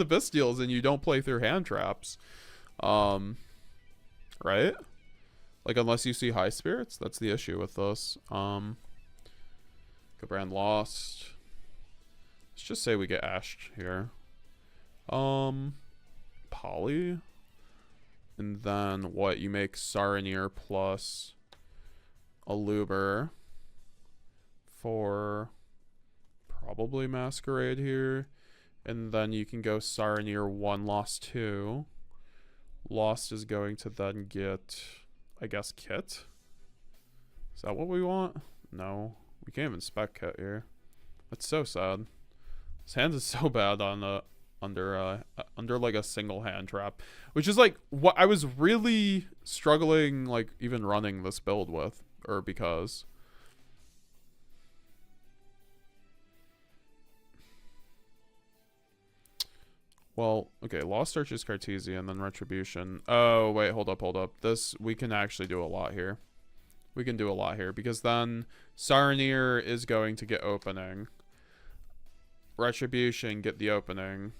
Bestials and you don't play through hand traps. Right? Like unless you see High Spirits, that's the issue with this. Go Brand Lost. Let's just say we get Ashed here. Poly. And then what? You make Saronir plus Aluber for probably Masquerade here. And then you can go Saronir 1, Lost 2. Lost is going to then get, I guess, Kit. Is that what we want? No. We can't even spec Kit here. That's so sad. This hand is so bad on under like a single hand trap, which is like what I was really struggling like even running this build with, or because. Well, okay, Lost Search is Cartesian, then Retribution. Oh, wait, hold up. This, we can actually do a lot here. We can do a lot here, because then Saronir is going to get Opening. Retribution, get the Opening.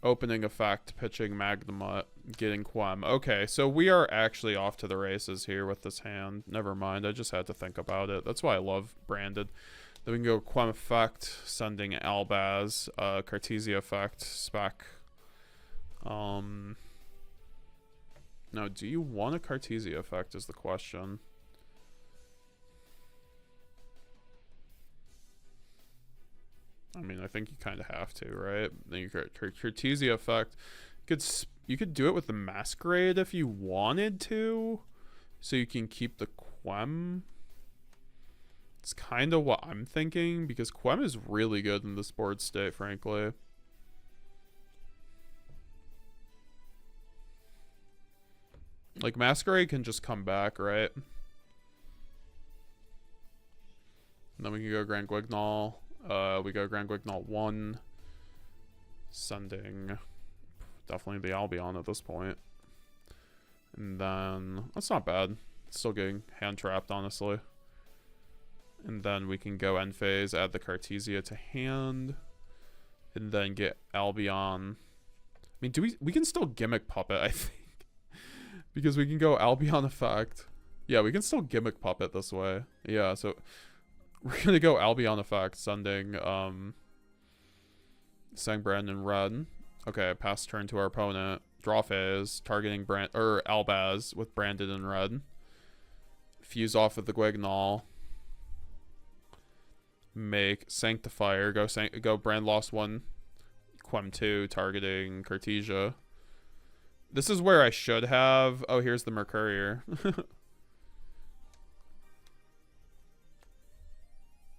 Opening effect, pitching Magnamut, getting Quem. Okay, so we are actually off to the races here with this hand. Never mind, I just had to think about it. That's why I love Branded. Then we can go Quem effect, sending Albaz, Cartesia effect, spec. Now, do you want a Cartesia effect is the question. I mean, I think you kind of have to, right? Then you get Cartesia effect. You could do it with the Masquerade if you wanted to, so you can keep the Quem. It's kind of what I'm thinking, because Quem is really good in this board state, frankly. Like, Masquerade can just come back, right? And then we can go Grand Guignol. We go Grand Guignol 1. Sending definitely the Albion at this point. And then, that's not bad. It's still getting hand trapped, honestly. And then we can go end phase, add the Cartesia to hand. And then get Albion. I mean, we can still gimmick Puppet, I think. Because we can go Albion effect. Yeah, we can still gimmick Puppet this way. Yeah, so we're gonna go Albion effect, sending Brandon red. Okay, pass turn to our opponent. Draw phase, targeting Albaz with Branded in red. Fuse off with the Guignol. Make Sanctifier. Go Brand lost 1. Quem 2, targeting Cartesia. This is where I should have... Oh, here's the Mercurier.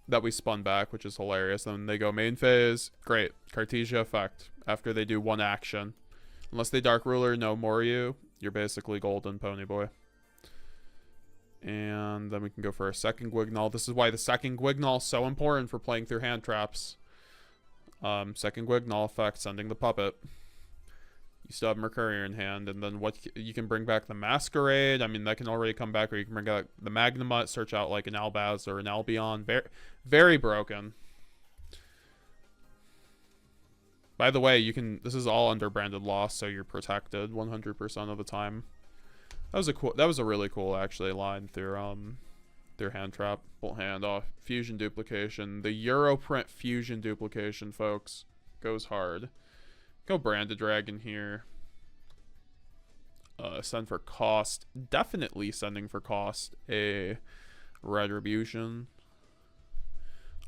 That we spun back, which is hilarious. Then they go main phase. Great. Cartesia effect. After they do 1 action. Unless they Dark Ruler, no more you're basically golden, Ponyboy. And then we can go for a second Guignol. This is why the second Guignol is so important for playing through hand traps. Second Guignol effect, sending the Puppet. You still have Mercurier in hand, and then what you can bring back the Masquerade. I mean, that can already come back, or you can bring out the Magnamut, search out like an Albaz or an Albion. Very, very broken. By the way, this is all under Branded Loss, so you're protected 100% of the time. That was a really cool actually line through hand trap, bolt hand off, fusion duplication. The Europrint fusion duplication, folks, goes hard. Go Branded Dragon here. Send for cost. Definitely sending for cost a Retribution.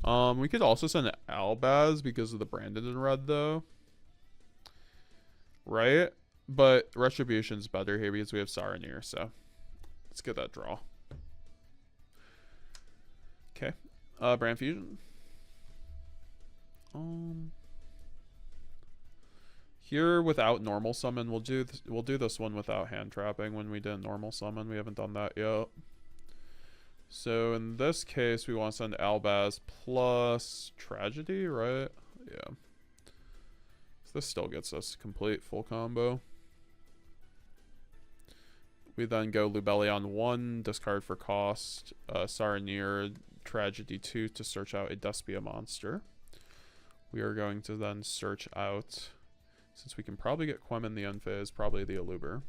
We could also send Albaz because of the Branded in red, though. Right? But Retribution's better here because we have Saranir, so let's get that draw. Okay. Brand Fusion. Here without normal summon, we'll do this one without hand trapping when we did normal summon. We haven't done that yet. So in this case, we want to send Albaz plus Tragedy, right? Yeah. So this still gets us complete full combo. We then go Lubellion 1, discard for cost, Saranir, Tragedy 2 to search out a Despia monster. We are going to then search out, since we can probably get Quem in the end phase, probably the Aluber.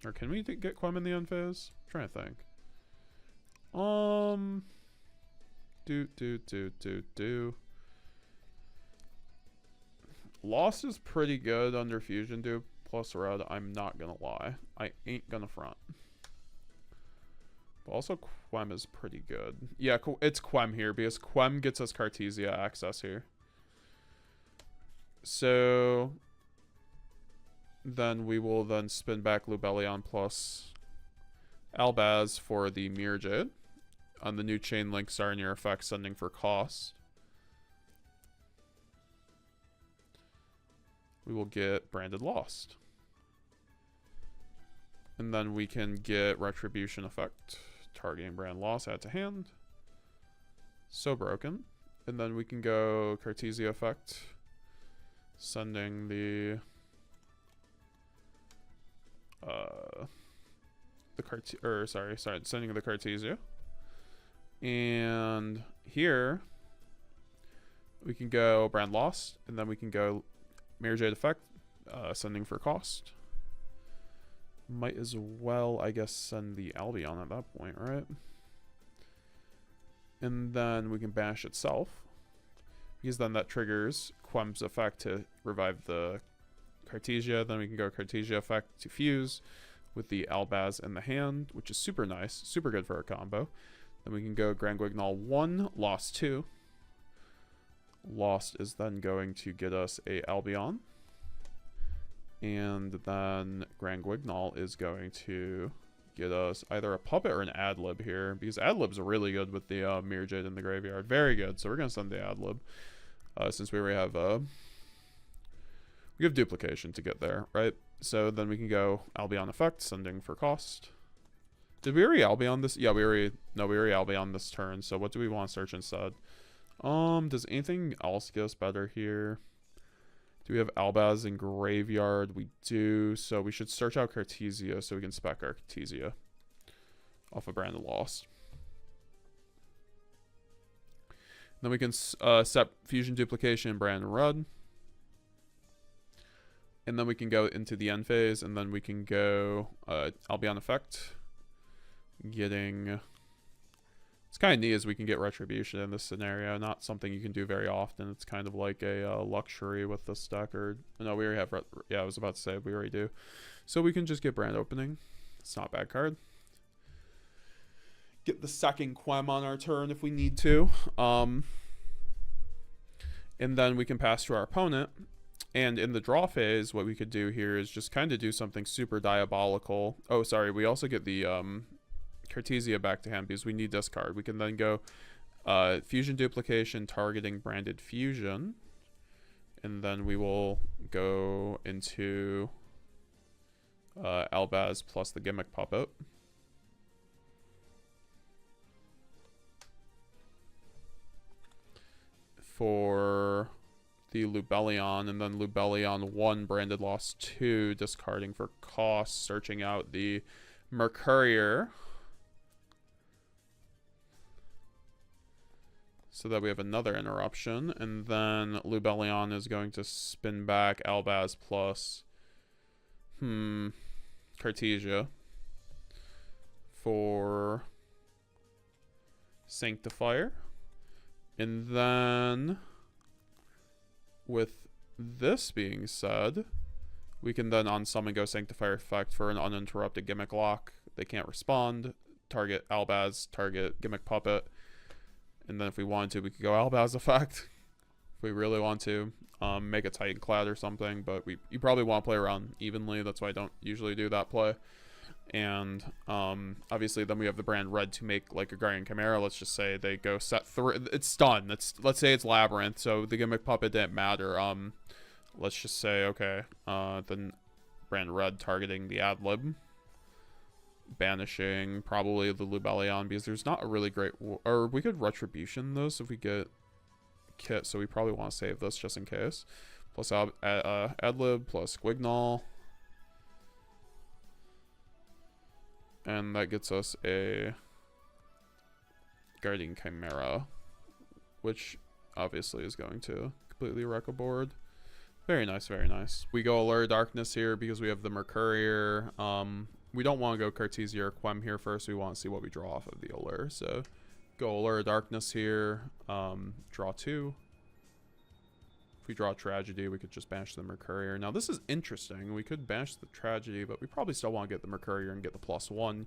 Or can we get Quem in the end phase? I'm trying to think. Lost is pretty good under Fusion Dupe plus red, I'm not gonna lie. I ain't gonna front. But also Quem is pretty good. Yeah, it's Quem here because Quem gets us Cartesia access here. So then we will then spin back Lubellion plus Albaz for the Mirror Jade on the new Chain Link Saranir effect, sending for cost. We will get Branded Lost. And then we can get Retribution effect, targeting Brand Lost, add to hand. So broken. And then we can go Cartesia effect, sending the sending the Cartesia. And here we can go Brand Lost, and then we can go Mirror Jade effect, sending for cost. Might as well, I guess, send the Albion at that point, right? And then we can banish itself, because then that triggers Quem's effect to revive the Cartesia. Then we can go Cartesia effect to fuse with the Albaz in the hand, which is super nice, super good for a combo. Then we can go Grand Guignol 1, Lost 2. Lost is then going to get us a Albion. And then Grand Guignol is going to get us either a puppet or an ad-lib here, because ad-libs are really good with the Mirror Jade in the graveyard. Very good. So we're going to send the ad-lib, since we already have we have duplication to get there, right? So then we can go Albion effect, sending for cost. Did we already Albion this? Yeah, we already Albion this turn. So what do we want to search instead? Does anything else get us better here? Do we have Albaz in graveyard? We do. So we should search out Cartesia so we can spec our Cartesia off of Branded Lost. Then we can set Fusion Duplication in Branded Red. And then we can go into the end phase, and then we can go Albion effect. Getting... It's kind of neat as we can get Retribution in this scenario. Not something you can do very often. It's kind of like a luxury with this deck. Or no, we already have... Yeah, I was about to say we already do. So we can just get Brand Opening. It's not a bad card. Get the second Quem on our turn if we need to. And then we can pass to our opponent. And in the draw phase, what we could do here is just kind of do something super diabolical. Oh, sorry. We also get the Cartesia back to hand because we need this card. We can then go Fusion Duplication targeting Branded Fusion. And then we will go into Albaz plus the Gimmick Puppet. For the Lubellion, and then Lubellion 1, Branded Lost 2, discarding for cost, searching out the Mercurier. So that we have another interruption, and then Lubellion is going to spin back Albaz plus Cartesia for Sanctifier. And then with this being said, we can then on summon go Sanctifier effect for an uninterrupted Gimmick Lock. They can't respond. Target Albaz, target Gimmick Puppet. And then if we wanted to, we could go Albaz effect. If we really want to. Make a Titan Clad or something. But you probably want to play around evenly. That's why I don't usually do that play. And obviously then we have the Brand Red to make like a Guardian Chimera. Let's just say they go set 3. It's done. Let's say it's Labyrinth. So the Gimmick Puppet didn't matter. Let's just say, okay. Then Brand Red targeting the ad-lib. Banishing probably the Lubellion because there's not a really great... Or we could Retribution this if we get Kit. So we probably want to save this just in case. Plus ad-lib plus Guignol. And that gets us a Guardian Chimera, which obviously is going to completely wreck a board. Very nice, very nice. We go Allure Darkness here because we have the Mercurier. We don't want to go Cartesia or Quem here first. We want to see what we draw off of the Allure. So go Allure Darkness here. Draw 2. If we draw Tragedy, we could just banish the Mercurier. Now, this is interesting. We could banish the Tragedy, but we probably still want to get the Mercurier and get the +1.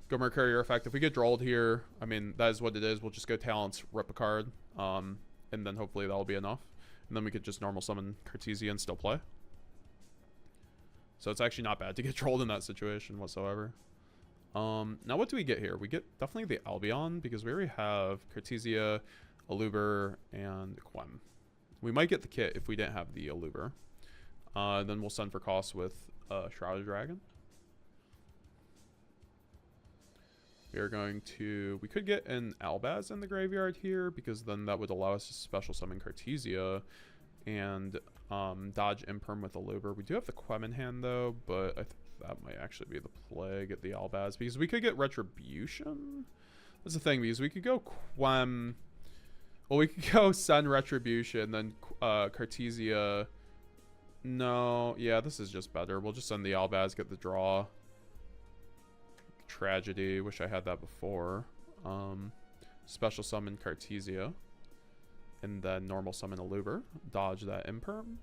Go Mercurier effect. If we get drawled here, I mean, that is what it is. We'll just go Talents, rip a card, and then hopefully that'll be enough. And then we could just normal summon Cartesia and still play. So it's actually not bad to get trolled in that situation whatsoever. Now what do we get here? We get definitely the Albion because we already have Cartesia, Aluber, and Quem. We might get the Kit if we didn't have the Aluber. Then we'll send for cost with Shrouded Dragon. We are going to... We could get an Albaz in the graveyard here because then that would allow us to special summon Cartesia and dodge Imperm with Aluber. We do have the Quem in hand though, but I think that might actually be the play. Get the Albaz because we could get Retribution. That's the thing because we could go Quem... Well, we could go send Retribution, then Cartesia. No, yeah, this is just better. We'll just send the Albaz, get the draw. Tragedy, wish I had that before. Special summon Cartesia. And then normal summon Aluber. Dodge that Imperm.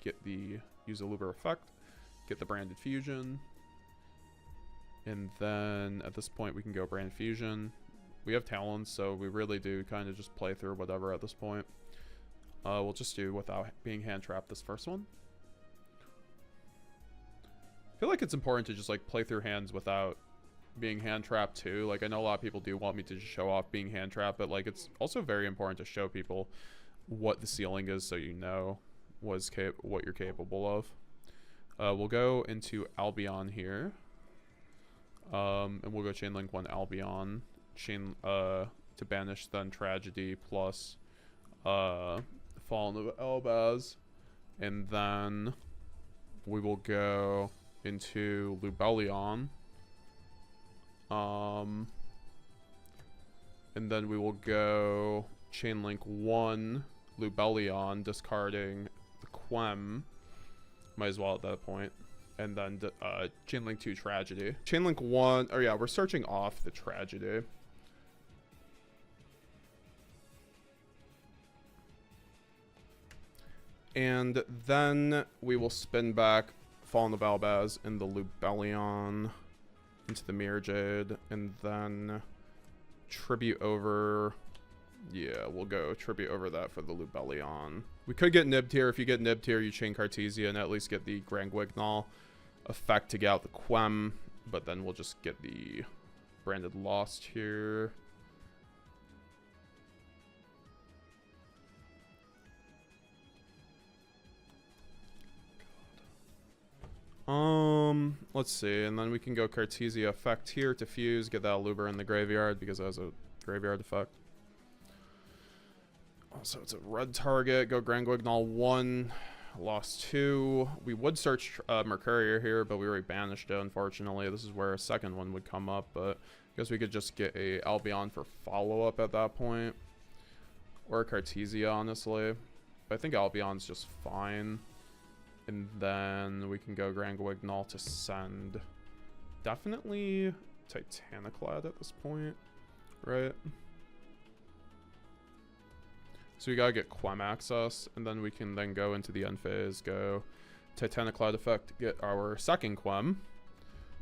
Get the use a Luber effect, get the Branded Fusion. And then at this point we can go Branded Fusion. We have talents, so we really do kind of just play through whatever at this point. We'll just do without being hand trapped this first one. I feel like it's important to just like play through hands without being hand trapped too. Like I know a lot of people do want me to just show off being hand trapped, but like it's also very important to show people what the ceiling is so you know what you're capable of. We'll go into Albion here. And we'll go chain link 1 Albion. Chain to banish then Tragedy plus Fallen of Elbaz. And then we will go into Lubellion. And then we will go chain link 1 Lubellion, discarding the Quem. Might as well at that point. And then chain link 2 Tragedy. Chain link 1, oh yeah, we're searching off the Tragedy. And then we will spin back Fallen of Albaz in the Lubellion into the Mirror Jade, and then tribute over. Yeah, we'll go tribute over that for the Lubellion. We could get nibbed here. If you get nibbed here, you chain Cartesia and at least get the Grand Guignol effect to get out the Quem, but then we'll just get the Branded Lost here. Let's see, and then we can go Cartesia effect here to fuse, get that Luber in the graveyard because that was a graveyard effect. Also, it's a red target. Go Grand Guignol 1, lost 2. We would search Mercurier here, but we already banished it, unfortunately. This is where a second one would come up, but I guess we could just get a Albion for follow-up at that point. Or a Cartesia, honestly. But I think Albion's just fine. And then we can go Grand Guignol to send. Definitely Titaniclad at this point, right? So we gotta get Quem access, and then we can then go into the end phase, go Titaniclad effect, get our second Quem.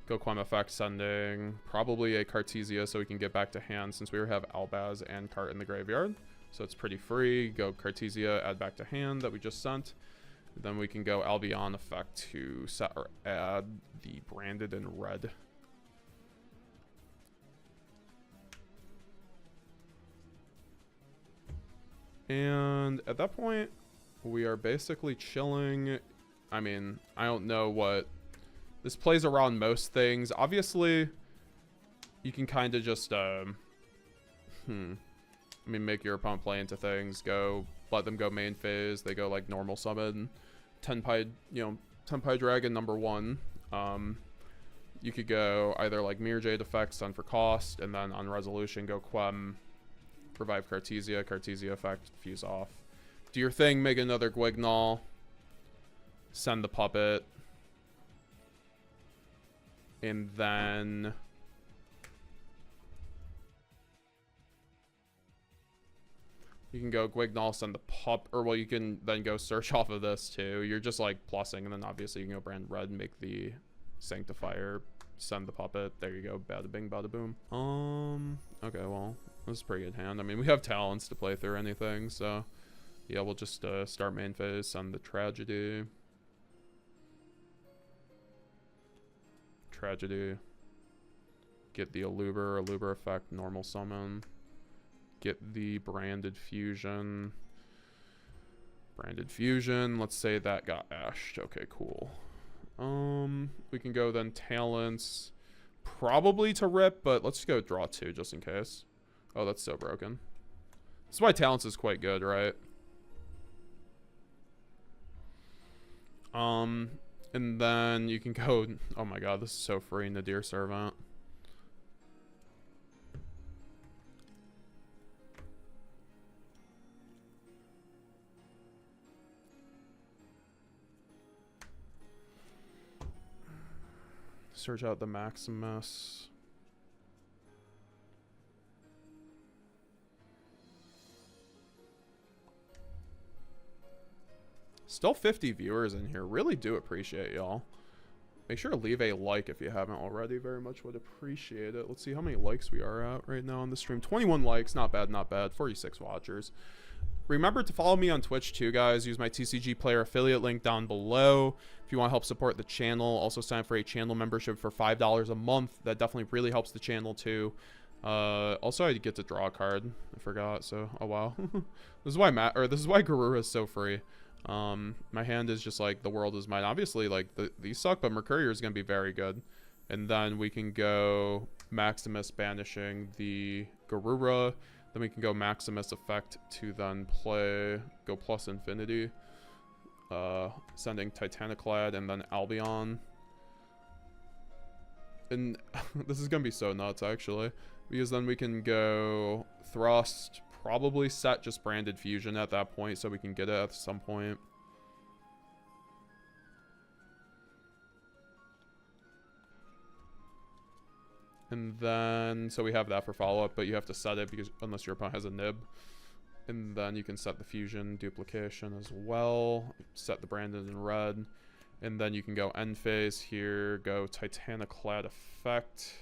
Go Quem effect, sending probably a Cartesia so we can get back to hand since we have Albaz and Cart in the graveyard. So it's pretty free. Go Cartesia, add back to hand that we just sent. Then we can go Albion effect to set or add the Branded in red. And at that point, we are basically chilling. I mean, I don't know what... This plays around most things. Obviously, you can kind of just... I mean, make your opponent play into things. Go... Let them go main phase. They go like normal summon. Tenpai, you know, Tenpai Dragon #1. You could go either like Mirror Jade effect, stun for cost, and then on resolution go Quem, revive Cartesia, Cartesia effect, fuse off. Do your thing, make another Guignol, send the puppet, and then you can go Guignol, send the pup, or well, you can then go search off of this too. You're just like plussing, and then obviously you can go brand red, make the Sanctifier, send the puppet. There you go, bada bing, bada boom. Okay, well, this is a pretty good hand. I mean, we have talents to play through anything, so yeah, we'll just start main phase, send the Tragedy. Tragedy. Get the Aluber effect, normal summon. Get the Branded Fusion. Branded Fusion. Let's say that got ashed. Okay, cool. We can go then talents. Probably to rip, but let's go draw 2 just in case. Oh, that's so broken. That's why talents is quite good, right? And then you can go... Oh my god, this is so free. Nadir Servant. Search out the Maximus. Still 50 viewers in here. Really do appreciate y'all. Make sure to leave a like if you haven't already. Very much would appreciate it. Let's see how many likes we are at right now on the stream. 21 likes. Not bad, not bad. 46 watchers. Remember to follow me on Twitch too, guys. Use my TCG Player affiliate link down below if you want to help support the channel. Also sign up for a channel membership for $5 a month. That definitely really helps the channel too. Also I get to draw a card. I forgot, so oh wow. This is why this is why Garura is so free. My hand is just like the world is mine. Obviously, like these suck, but Mercurier is gonna be very good. And then we can go Maximus banishing the Garura. Then we can go Maximus effect to then go plus infinity. Sending Titaniclad and then Albion. And this is gonna be so nuts actually. Because then we can go Thrust, probably set just Branded Fusion at that point so we can get it at some point. And then, so we have that for follow-up, but you have to set it because unless your opponent has a nib. And then you can set the Fusion Duplication as well. Set the Branded in red. And then you can go end phase here, go Titaniclad effect.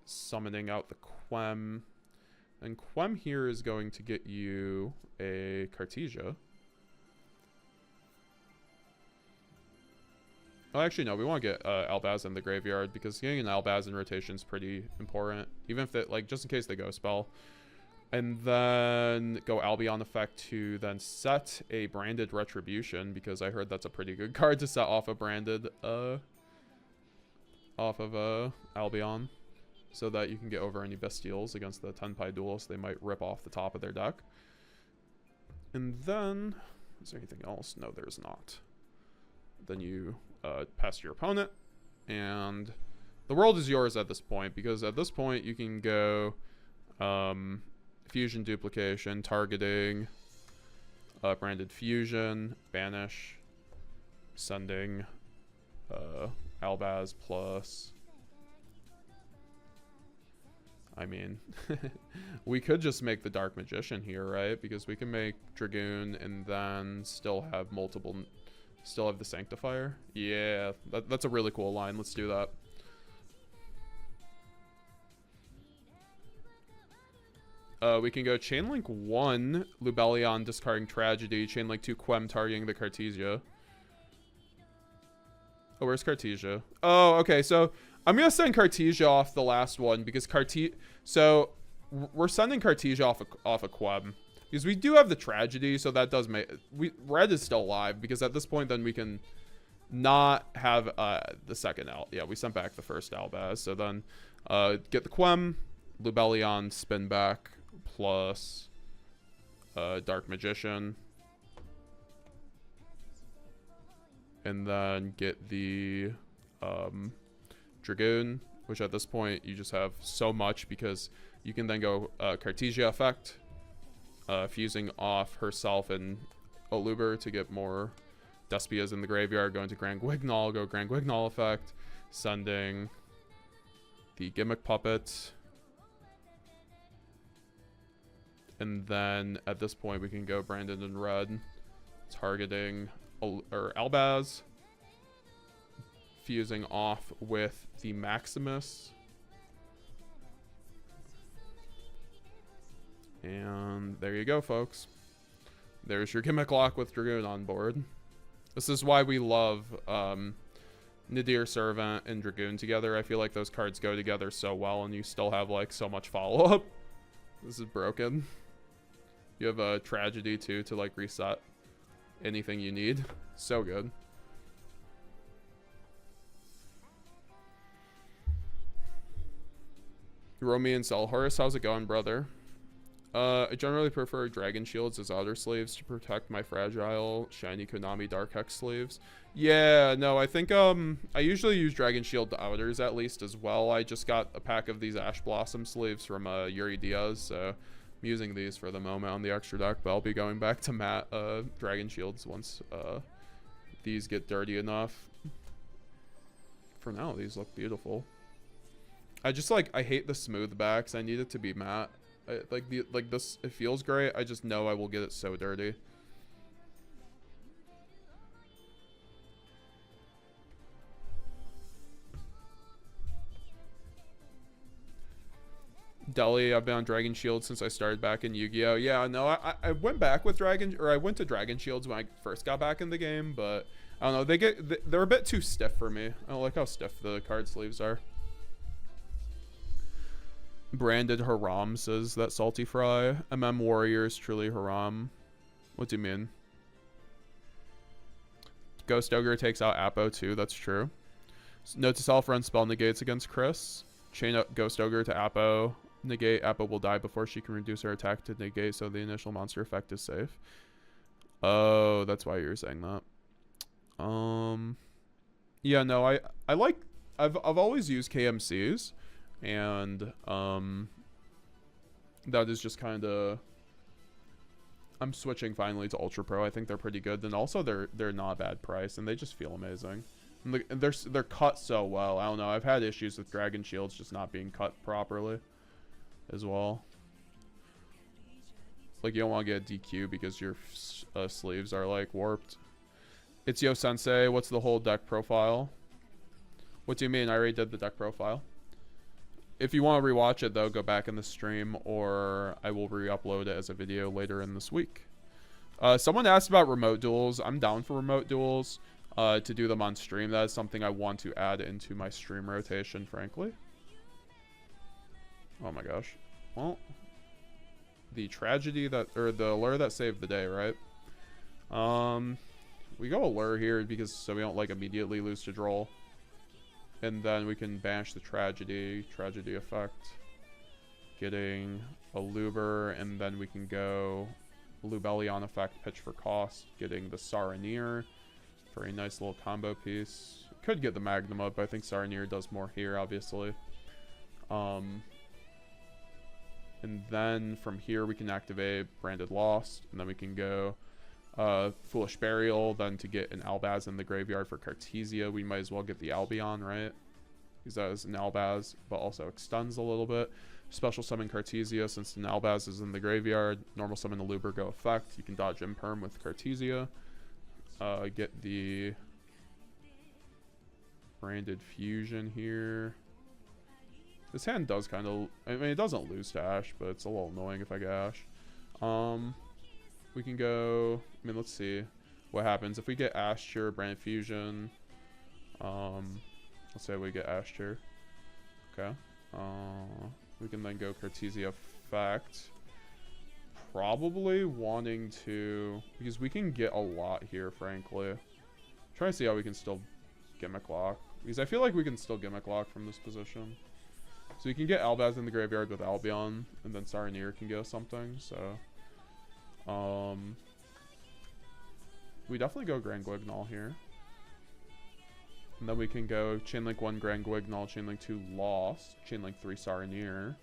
Summoning out the Quem. And Quem here is going to get you a Cartesia. Oh, actually, no. We want to get Albaz in the graveyard because getting an Albaz in rotation is pretty important. Even if they, like, just in case they go spell. And then go Albion effect to then set a Branded Retribution because I heard that's a pretty good card to set off a Branded, Albion. So that you can get over any Bestials against the Tenpai duelists they might rip off the top of their deck. And then, is there anything else? No, there's not. Then you pass to your opponent. And the world is yours at this point. Because at this point, you can go Fusion Duplication, targeting, Branded Fusion, banish, sending Albaz plus... I mean, we could just make the Dark Magician here, right? Because we can make Dragoon and then still have still have the Sanctifier. Yeah, that's a really cool line. Let's do that. We can go Chainlink 1, Lubellion discarding Tragedy, Chainlink 2, Quem targeting the Cartesia. Oh, where's Cartesia? Oh, okay, so... I'm going to send Cartesia off the last one because so we're sending Cartesia off a Quem because we do have the Tragedy. So that does make red is still alive because at this point, then we can not have the second Yeah, we sent back the first Albaz. So then get the Quem, Lubellion, spin back plus Dark Magician. And then get the Dragoon, which at this point you just have so much because you can then go Cartesia effect, fusing off herself and Oluber to get more Despias in the graveyard, going to Grand Guignol, go Grand Guignol effect, sending the Gimmick Puppet. And then at this point we can go Branded in red, targeting Albaz, fusing off with the Maximus. And there you go, folks. There's your Gimmick Lock with Dragoon on board. This is why we love Nadir Servant and Dragoon together. I feel like those cards go together so well and you still have like so much follow-up. This is broken. You have a Tragedy too to like reset anything you need. So good. Romy and Selhorus, how's it going, brother? I generally prefer Dragon Shields as outer sleeves to protect my fragile, shiny Konami Dark Hex sleeves. Yeah, no, I think I usually use Dragon Shield outers at least as well. I just got a pack of these Ash Blossom sleeves from Yuri Diaz, so I'm using these for the moment on the extra deck, but I'll be going back to matte Dragon Shields once these get dirty enough. For now, these look beautiful. I just I hate the smooth backs. I need it to be matte. Like this, it feels great. I just know I will get it so dirty. Delhi, I've been on Dragon Shield since I started back in Yu-Gi-Oh. Yeah, no, I went back with I went to Dragon Shields when I first got back in the game, but I don't know, they're a bit too stiff for me. I don't like how stiff the card sleeves are. Branded Haram says that Salty Fry. MM Warrior is truly Haram. What do you mean? Ghost Ogre takes out Apo too, that's true. Note to self, run spell negates against Chris. Chain up Ghost Ogre to Apo. Negate. Apo will die before she can reduce her attack to negate, so the initial monster effect is safe. Oh, that's why you're saying that. Yeah, no, I like, I've always used KMCs, and that is just kind of, I'm switching finally to Ultra Pro. I think they're pretty good, and also they're not a bad price, and they just feel amazing. And they're cut so well. I don't know. I've had issues with Dragon Shields just not being cut properly, as well. Like, you don't want to get a DQ because your sleeves are like warped. It's Yo Sensei. What's the whole deck profile? What do you mean? I already did the deck profile. If you want to rewatch it, though, go back in the stream, or I will re-upload it as a video later in this week. Someone asked about remote duels. I'm down for remote duels to do them on stream. That is something I want to add into my stream rotation, frankly. Oh my gosh. Well, the tragedy that, or the allure that saved the day, right? We go allure here because so we don't like immediately lose to draw. And then we can banish the tragedy effect. Getting a Luber, and then we can go Lubellion effect, pitch for cost. Getting the Saranir. Very nice little combo piece. Could get the Magnum up, but I think Saranir does more here, obviously. And then from here we can activate Branded Lost, and then we can go Foolish Burial, then to get an Albaz in the graveyard for Cartesia, we might as well get the Albion, right? Because that is an Albaz, but also extends a little bit. Special summon Cartesia, since an Albaz is in the graveyard. Normal summon a Luber, go effect. You can dodge Imperm with Cartesia. Get the Branded Fusion here. This hand does kind of, I mean, it doesn't lose to Ash, but it's a little annoying if I get Ash. We can go, I mean, let's see what happens. If we get Ash here, Branded Fusion, let's say we get Ash here. Okay. We can then go Cartesia effect. Probably wanting to, because we can get a lot here, frankly. Try to see how we can still Gimmick Lock, because I feel like we can still Gimmick Lock from this position. So you can get Albaz in the graveyard with Albion, and then Saranir can go something, so... we definitely go Grand Guignol here. And then we can go Chainlink 1 Grand Guignol, Chainlink 2 Lost, Chainlink 3 Saranir.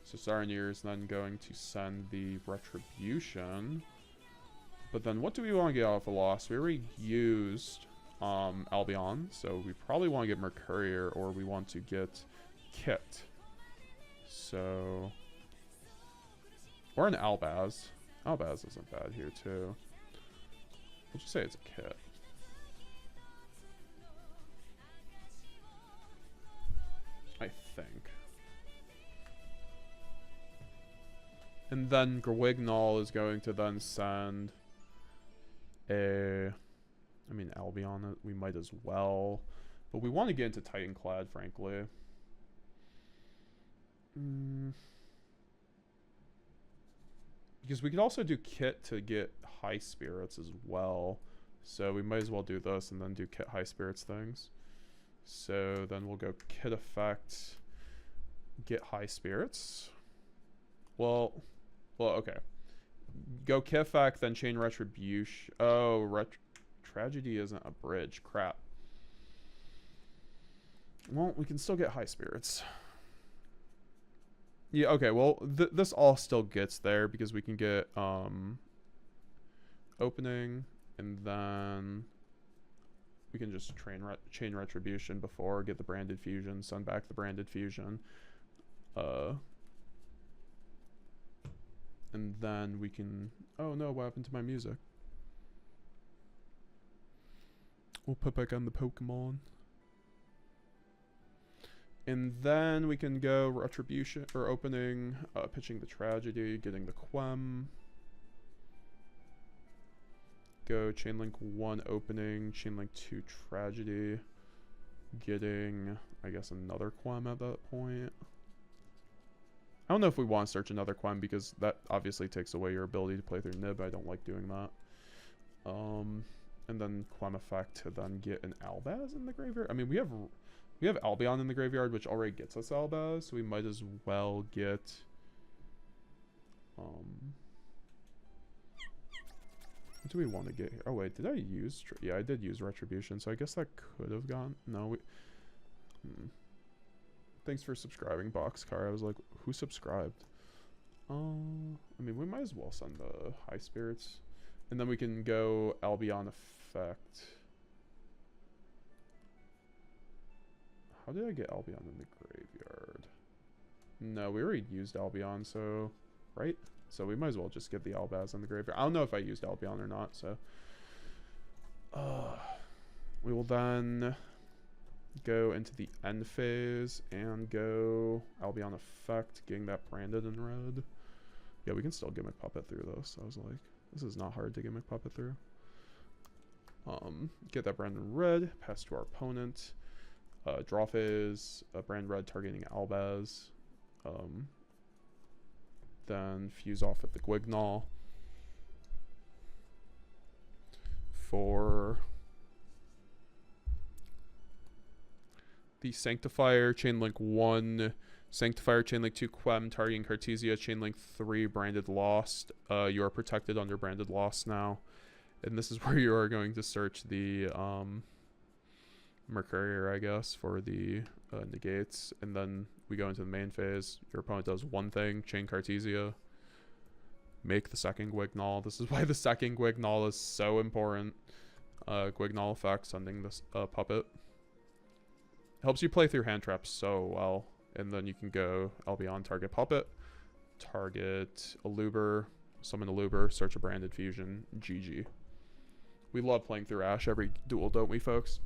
So Saranir is then going to send the Retribution. But then what do we want to get off of Lost? We already used Albion, so we probably want to get Mercurier, or we want to get Kit. So... or an Albaz. Albaz isn't bad here, too. We'll just say it's a Kit. I think. And then Guignol is going to then send a... I mean, Albion, we might as well. But we want to get into Titanclad, frankly. Because we could also do Kit to get High Spirits as well. So we might as well do this and then do Kit High Spirits things. So then we'll go Kit effect, get High Spirits. Well, okay. Go Kit effect, then chain Retribution. Oh, Tragedy isn't a bridge. Crap. Well, we can still get High Spirits. Yeah, okay, well, this all still gets there because we can get Opening, and then we can just chain Retribution before, get the Branded Fusion, send back the Branded Fusion. And then we can... oh no, what happened to my music? We'll put back on the Pokemon. And then we can go retribution or opening, pitching the tragedy, getting the quem. Go chainlink 1 opening, chainlink 2 tragedy, getting, I guess, another quem at that point. I don't know if we want to search another quem because that obviously takes away your ability to play through Nib. I don't like doing that. And then quem effect to then get an Albaz in the graveyard. I mean, we have Albion in the graveyard, which already gets us Albaz, so we might as well get what do we want to get here? Oh wait, did I use yeah, I did use Retribution, so I guess that could have gone. No, we thanks for subscribing, Boxcar. I was like, who subscribed? I mean, we might as well send the High Spirits. And then we can go Albion effect. How did I get Albion in the graveyard? No, we already used Albion, so... Right? So we might as well just get the Albaz in the graveyard. I don't know if I used Albion or not, so... we will then go into the end phase and go Albion effect, getting that branded in red. Yeah, we can still gimmick puppet through though, so I was like... This is not hard to gimmick puppet through. Get that brand in red, pass to our opponent. Draw phase, brand red targeting Albaz. Then fuse off with the Guignol. For the Sanctifier, chainlink 1. Sanctifier, chainlink 2, Quem, targeting Cartesia, chainlink 3, Branded Lost. You are protected under Branded Lost now. And this is where you are going to search the Mercurier, I guess, for the negates. And then we go into the main phase. Your opponent does one thing, chain Cartesia. Make the second Guignol. This is why the second Guignol is so important. Guignol effect, sending this puppet. Helps you play through hand traps so well. And then you can go Albion, target puppet, target Aluber, summon Aluber, search a branded fusion, GG. We love playing through Ash every duel, don't we, folks?